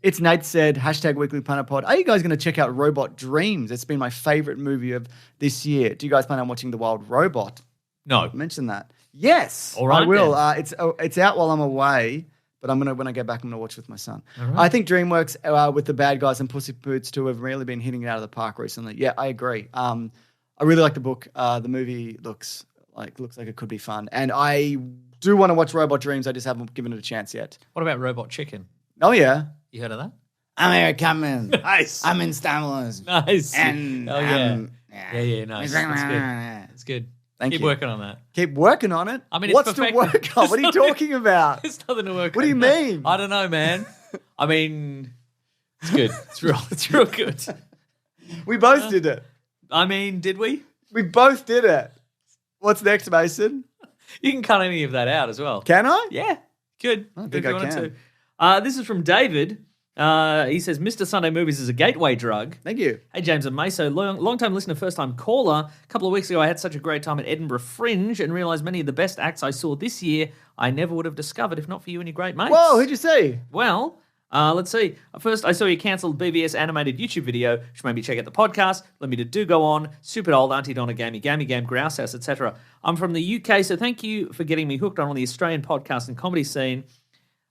It's Nate said, hashtag Weekly Planet Pod. Are you guys going to check out Robot Dreams? It's been my favorite movie of this year. Do you guys plan on watching The Wild Robot? No. Mention that. Yes, All right, I will. then. It's out while I'm away, but when I get back, I'm going to watch with my son. I think DreamWorks with The Bad Guys and Puss in Boots 2 have really been hitting it out of the park recently. Yeah, I agree. I really like the book. The movie looks like it could be fun, and I do want to watch Robot Dreams. I just haven't given it a chance yet. What about Robot Chicken? Oh yeah, You heard of that? I'm Nice. I'm in Star Wars. Nice. And oh yeah. Yeah, nice. That's good. That's good. Thank Keep you. working on that. Keep working on it. I mean, it's what's to perfect. work on? What are you talking about? There's nothing to work on. What do you mean? I don't know, man. I mean, it's good. It's real good. We both did it. I mean, did we? We both did it. What's next, Mason? You can cut any of that out as well. Can I? Yeah, good. I don't Good think if you I wanted can. to. This is from David. He says, Mr. Sunday Movies is a gateway drug. Thank you. Hey, James and Meso, long-time listener, first-time caller. A couple of weeks ago, I had such a great time at Edinburgh Fringe and realised many of the best acts I saw this year I never would have discovered if not for you and your great mates. Whoa, who'd you see? Well, let's see. First, I saw your cancelled BVS animated YouTube video, which made me check out the podcast, led me to Do Go On, Super Old, Auntie Donna, Gamey Game, Grouse House, etc. I'm from the UK, so thank you for getting me hooked on the Australian podcast and comedy scene.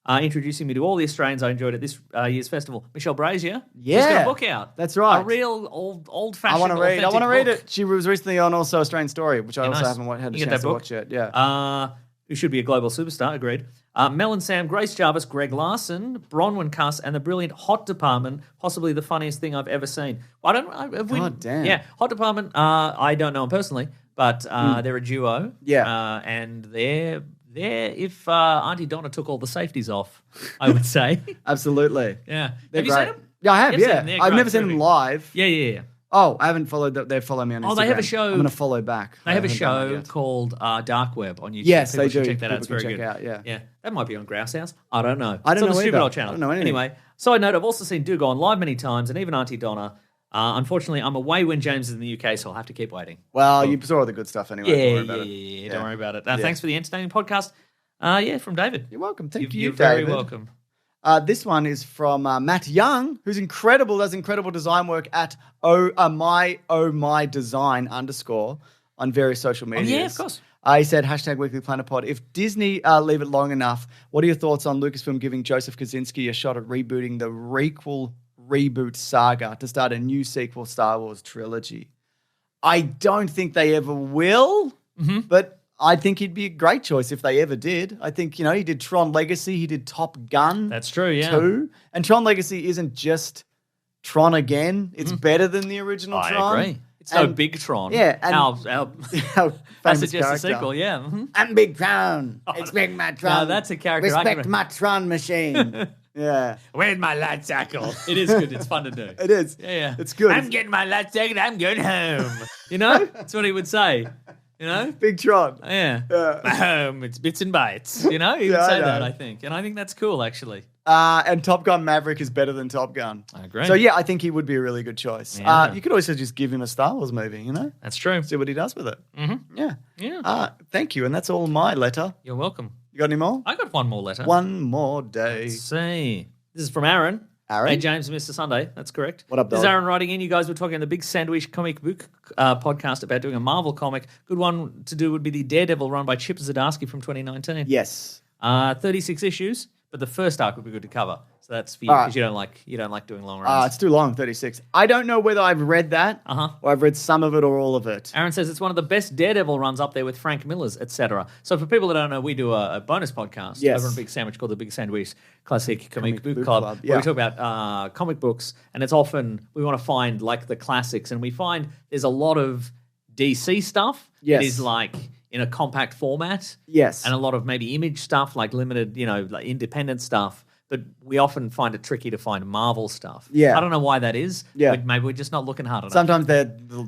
Introducing me to all the Australians I enjoyed at this year's festival. Michelle Brazier, Yeah. who's got a book out. That's right. A real old-fashioned. I want to read. I want to read book. it. She was recently on also Australian Story, which I also nice. haven't had a You get chance that to book? watch yet. Yeah. Who should be a global superstar? Agreed. Mel and Sam, Grace Jarvis, Greg Larson, Bronwyn Cuss, and the brilliant Hot Department. Possibly the funniest thing I've ever seen. God damn. Yeah, Hot Department. I don't know them personally, but they're a duo. Yeah. And they're if Auntie Donna took all the safeties off, I would say. Absolutely. Yeah. They're Have you great. seen them? Yeah, I have. You've seen Yeah. them. They're I've great. never seen them Terrific. live. Yeah. Oh, I haven't followed. They follow me on Instagram. Oh, they have a show- I'm going to follow back. They have a I haven't done that show yet. called Dark Web on YouTube. Yes, People they should do. Check that out. It's People very can good. check out, yeah. That might be on Grouse House. I don't know. I don't it's on know the Stupid either. Old channel. I don't know anything. Anyway, side note, I've also seen Do Go On live many times, and even Auntie Donna. Unfortunately, I'm away when James is in the UK, so I'll have to keep waiting. Well, you saw all the good stuff anyway. Don't worry about it. Yeah. Don't worry about it. Thanks for the entertaining podcast. From David. You're welcome. Thank You're you, very David. welcome. This one is from Matt Young, who's incredible, does incredible design work at my design _ on various social medias. Yeah, of course. He said, hashtag Weekly Planet Pod. If Disney leave it long enough, what are your thoughts on Lucasfilm giving Joseph Kosinski a shot at rebooting the reboot saga to start a new sequel Star Wars trilogy? I don't think they ever will, but I think he'd be a great choice if they ever did. I think, he did Tron Legacy, he did Top Gun. That's true, yeah. 2. And Tron Legacy isn't just Tron again. It's better than the original Tron. I agree. It's no Big Tron. Yeah. And Our our I famous suggest a character. sequel, yeah. I'm Big Tron. Expect my Tron. No, that's a character I Respect can- my Tron machine. Yeah. Where's my light cycle? It is good. It's fun to do. It is. Yeah. It's good. I'm getting my light cycle. I'm going home. That's what he would say. You know? Big Tron. Yeah. It's bits and bytes. You know? He would Yeah, I say know. that, I think. And I think that's cool, actually. And Top Gun Maverick is better than Top Gun. I agree. So, yeah, I think he would be a really good choice. Yeah. You could also just give him a Star Wars movie, you know? That's true. See what he does with it. Mm-hmm. Yeah. Yeah. Thank you. And that's all my letter. You're welcome. You got any more? I got one more letter. One more day. Let's see. This is from Aaron. Aaron? Hey, James and Mr. Sunday. That's correct. What up, This is dog? Aaron writing in. You guys were talking on the Big Sandwich comic book podcast about doing a Marvel comic. Good one to do would be the Daredevil run by Chip Zdarsky from 2019. Yes. 36 issues, but the first arc would be good to cover. So that's for you All right. because you don't like doing long runs. It's too long, 36. I don't know whether I've read that or I've read some of it or all of it. Aaron says it's one of the best Daredevil runs up there with Frank Miller's, etc. So for people that don't know, we do a bonus podcast over on Big Sandwich called the Big Sandwich Classic Comic Book Club, where yeah. we talk about comic books, and it's often we want to find like the classics, and we find there's a lot of DC stuff Yes. that is like in a compact format, Yes. and a lot of maybe image stuff, like limited, like independent stuff. But we often find it tricky to find Marvel stuff. Yeah. I don't know why that is. Yeah. Maybe we're just not looking hard enough. Sometimes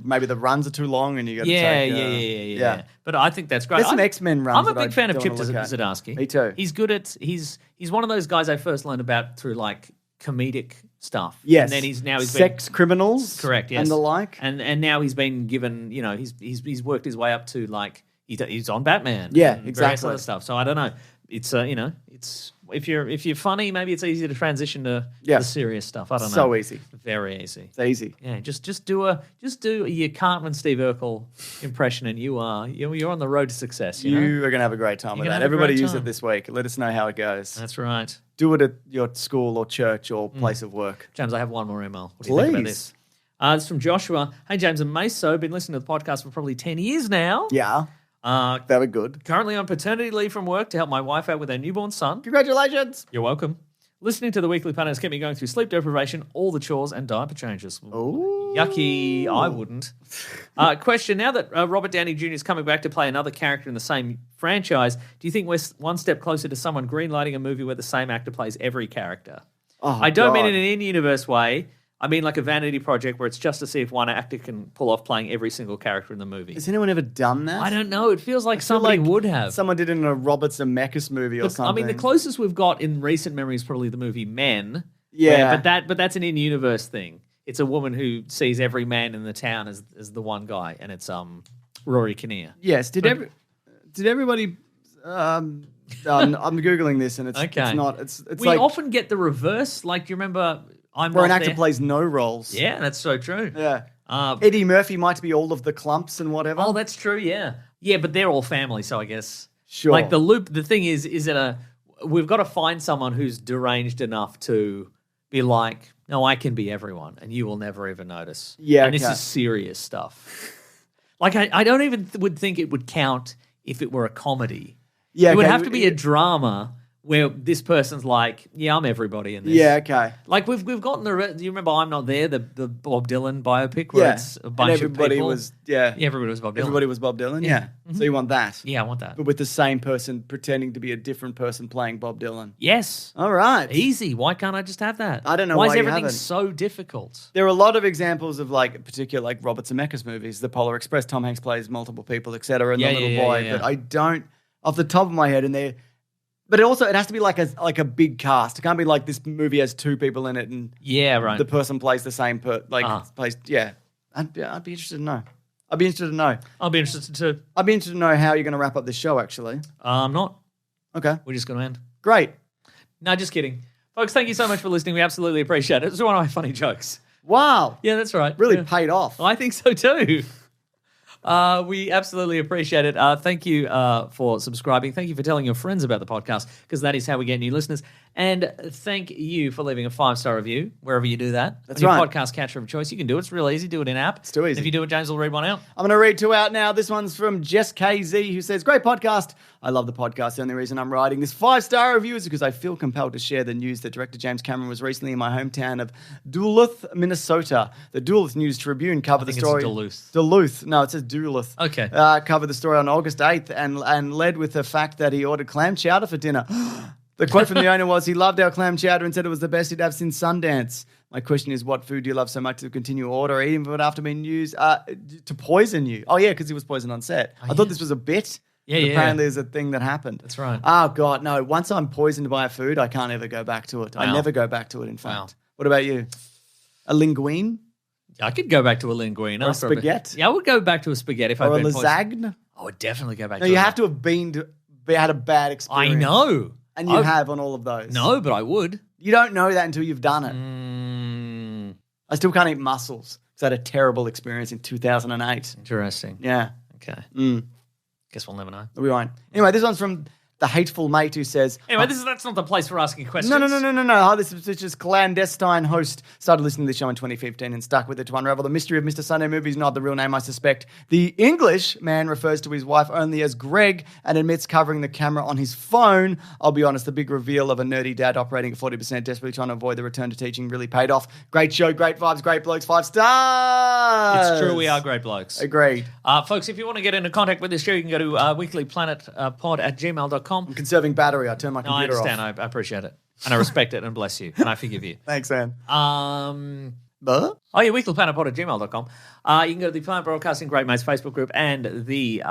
maybe the runs are too long and you got to take... Yeah. But I think that's great. There's some X-Men runs I'm a that I big fan of don't Chip wanna look at. Zdarsky. Me too. He's good at he's one of those guys I first learned about through like comedic stuff. Yes. And then he's been Sex criminals. correct, yes. And the like. And now he's been given, he's worked his way up to like he's on Batman. Yeah, and various exactly. other stuff. So I don't know. It's it's if you're funny, maybe it's easy to transition to Yeah. the serious stuff. I don't know. So easy. Very easy. It's easy. Yeah, just do your Cartman Steve Urkel impression, and you're on the road to success. You know? You are going to have a great time with gonna that. have a Everybody great use time. it this week. Let us know how it goes. That's right, Do it at your school or church or place of work. James. I have one more email. What do you think about Please. this? It's from Joshua. Hey, James and Meso. Been listening to the podcast for probably 10 years now. Yeah. Very good. Currently on paternity leave from work to help my wife out with her newborn son. Congratulations. You're welcome. Listening to the weekly panel has kept me going through sleep deprivation, all the chores, and diaper changes. Ooh. Yucky. I wouldn't. Question. Now that Robert Downey Jr. is coming back to play another character in the same franchise, do you think we're one step closer to someone greenlighting a movie where the same actor plays every character? Oh, I don't mean God. in an in-universe way. I mean like a vanity project where it's just to see if one actor can pull off playing every single character in the movie. Has anyone ever done that? I don't know. It feels like somebody would have. Someone did it in a Robert Zemeckis movie or something. I mean, the closest we've got in recent memory is probably the movie Men. Yeah. But that's an in-universe thing. It's a woman who sees every man in the town as the one guy, and it's Rory Kinnear. Yes. Did everybody? I'm googling this, and it's Okay. It's not. It's We like often get the reverse. Like, do you remember? where an actor There? plays no roles. Yeah, that's so true. Yeah. Uh, Eddie Murphy might be all of the clumps and whatever. Oh, that's true. Yeah, yeah, but they're all family, so I guess Sure. Like the loop. The thing is that we've got to find someone who's deranged enough to be like, no, I can be everyone, and you will never even notice. Yeah, and this okay. is serious stuff. Like I don't even would think it would count if it were a comedy. Yeah, it would okay. have to be a drama where this person's like, yeah, I'm everybody in this. Yeah, okay. Like we've gotten do you remember I'm Not There, the Bob Dylan biopic where Yeah. it's a And bunch everybody of people. was yeah. Everybody was Bob Dylan. Everybody was Bob Dylan. Yeah. Mm-hmm. So you want that? Yeah, I want that. But with the same person pretending to be a different person playing Bob Dylan. Yes. All right. Easy. Why can't I just have that? I don't know Why why is you everything haven't. so difficult? There are a lot of examples of particular Robert Zemeckis movies, The Polar Express. Tom Hanks plays multiple people, etc. And Yeah, the little yeah, boy. yeah, yeah. But I don't, off the top of my head, and they. But it has to be like a big cast. It can't be like this movie has two people in it and Yeah, right. the person plays the same plays. Yeah, I'd be interested to know. I'd be interested to know. I'll be interested too. I'd be interested to know how you're going to wrap up this show. Actually, I'm not. okay, We're just going to end. great. No, just kidding. Folks, thank you so much for listening. We absolutely appreciate it. It's one of my funny jokes. Wow, Yeah, that's right. really Yeah. paid off. I think so too. We absolutely appreciate it. Thank you for subscribing. Thank you for telling your friends about the podcast, because that is how we get new listeners. And thank you for leaving a 5-star review wherever you do that. That's on your right. podcast catcher of choice. You can do it. It's real easy. Do it in app. It's too easy. If you do it, James will read one out. I'm going to read two out now. This one's from Jess KZ, who says, great podcast. I love the podcast. The only reason I'm writing this 5-star review is because I feel compelled to share the news that director James Cameron was recently in my hometown of Duluth, Minnesota. The Duluth News Tribune covered the think it's story. Duluth. Duluth. No, it says Duluth. Okay. Covered the story on August 8th and led with the fact that he ordered clam chowder for dinner. The quote from the owner was, he loved our clam chowder and said it was the best he'd have since Sundance. My question is, what food do you love so much to continue order eating but after being used to poison you? Oh, yeah, because he was poisoned on set. I thought this was a bit. Yeah, but yeah. apparently there's a thing that happened. That's right. Oh, God, no. Once I'm poisoned by a food, I can't ever go back to it. I Wow. never go back to it, in fact. Wow. What about you? A linguine? I could go back to a linguine. Or a after bit. spaghetti? Yeah, I would go back to a spaghetti if I'd Or a been poisoned. lasagne? I would definitely go back No, to you a have to have had a bad experience. I know. And you have on all of those. No, but I would. You don't know that until you've done it. I still can't eat mussels because I had a terrible experience in 2008. Interesting. Yeah. Okay. Guess we'll never know. We won't. Anyway, this one's from the hateful mate who says... Anyway, that's not the place for asking questions. No. Hi, this is just clandestine host. Started listening to this show in 2015 and stuck with it to unravel the mystery of Mr. Sunday Movies, not the real name, I suspect. The English man refers to his wife only as Greg and admits covering the camera on his phone. I'll be honest, the big reveal of a nerdy dad operating at 40%, desperately trying to avoid the return to teaching really paid off. Great show, great vibes, great blokes, 5 stars. It's true, we are great blokes. Agreed. Folks, if you want to get into contact with this show, you can go to weeklyplanetpod@gmail.com. I'm conserving battery. I turned my No, I computer off. understand. I appreciate it. And I respect it and bless you. And I forgive you. Thanks, Sam. Oh, yeah, weeklyplanetpod@gmail.com. You can go to the Planet Broadcasting Great Mates Facebook group and the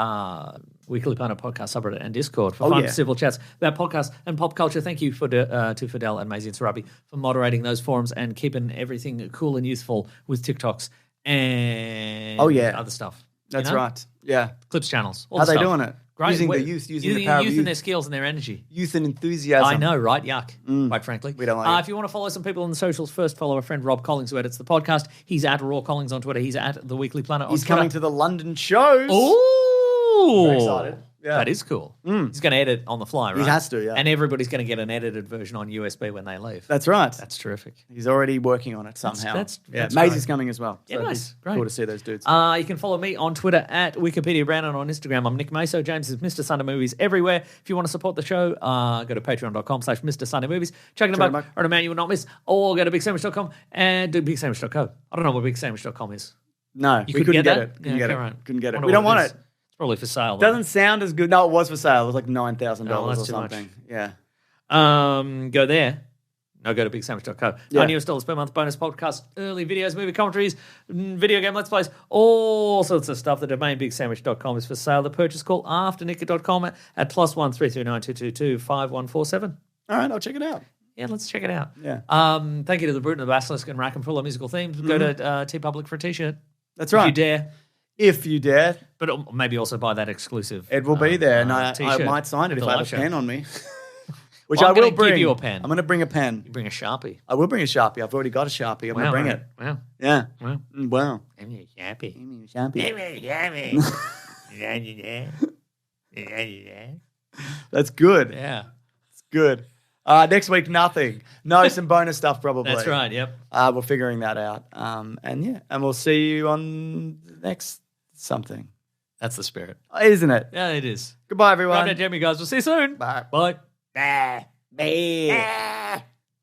Weekly Planet Podcast subreddit and Discord for fun civil chats about podcasts and pop culture. Thank you to Fidel and Maisie and Sarabi for moderating those forums and keeping everything cool and youthful with TikToks and other stuff. That's right. Yeah. Clips channels. How are they doing it? Great. Using the youth, using the power of youth youth. and their skills and their energy. Youth and enthusiasm. I know, right? Yuck, quite frankly. We don't like it. If you want to follow some people on the socials, first follow a friend, Rob Collins, who edits the podcast. He's at Raw Collins on Twitter. He's at The Weekly Planet on He's Twitter. coming to the London shows. Ooh. Very excited. Yeah. That is cool. He's going to edit on the fly, right? He has to, yeah. And everybody's going to get an edited version on USB when they leave. That's right. That's terrific. He's already working on it somehow. That's Maisie's great. coming as well. Yeah, So nice. it's Great. Cool to see those dudes. You can follow me on Twitter at Wikipedia Brandon, on Instagram. I'm Nick Maso. James is Mr. Sunday Movies everywhere. If you want to support the show, go to patreon.com/Mr. Sunday Movies. Check it out or an amount you will not miss. Or go to bigsandwich.com and do bigsandwich.co. I don't know what bigsandwich.com is. No, You we couldn't couldn't get get that? it. Couldn't Yeah, get okay, it. right. Couldn't get it. Wonder We don't what want is. it. It's probably for sale. though. Doesn't sound as good. No, it was for sale. It was like $9,000 Oh, that's or too much. something. Yeah. Go there. No, go to bigsandwich.co. Yeah. $9 per month, bonus podcast, early videos, movie commentaries, video game let's plays, all sorts of stuff. The domain bigsandwich.com is for sale. The purchase call after nicker.com at +1 339 222 5147. All right, I'll check it out. Yeah, let's check it out. Yeah. Thank you to the Brute and the Basilisk and Rack and Full of musical themes. Go to TeePublic for a t-shirt. That's right. If you dare. If you dare. But maybe also buy that exclusive. It will be there, and I t-shirt might sign it with if the I have a live show. pen on me. Which Well, I I'm will gonna bring. give you a pen. I'm going to bring a pen. You bring a Sharpie. I will bring a Sharpie. I've already got a Sharpie. I'm going to bring it. Wow. Yeah. Wow. Wow. Give me a Sharpie. That's good. Yeah. It's good. Next week, nothing. No, some bonus stuff probably. That's right, yep. We're figuring that out. And we'll see you on the next something. That's the spirit. Isn't it? Yeah, it is. Goodbye, everyone. Right now, Jamie, guys. We'll see you soon. Bye. Bye. Bye.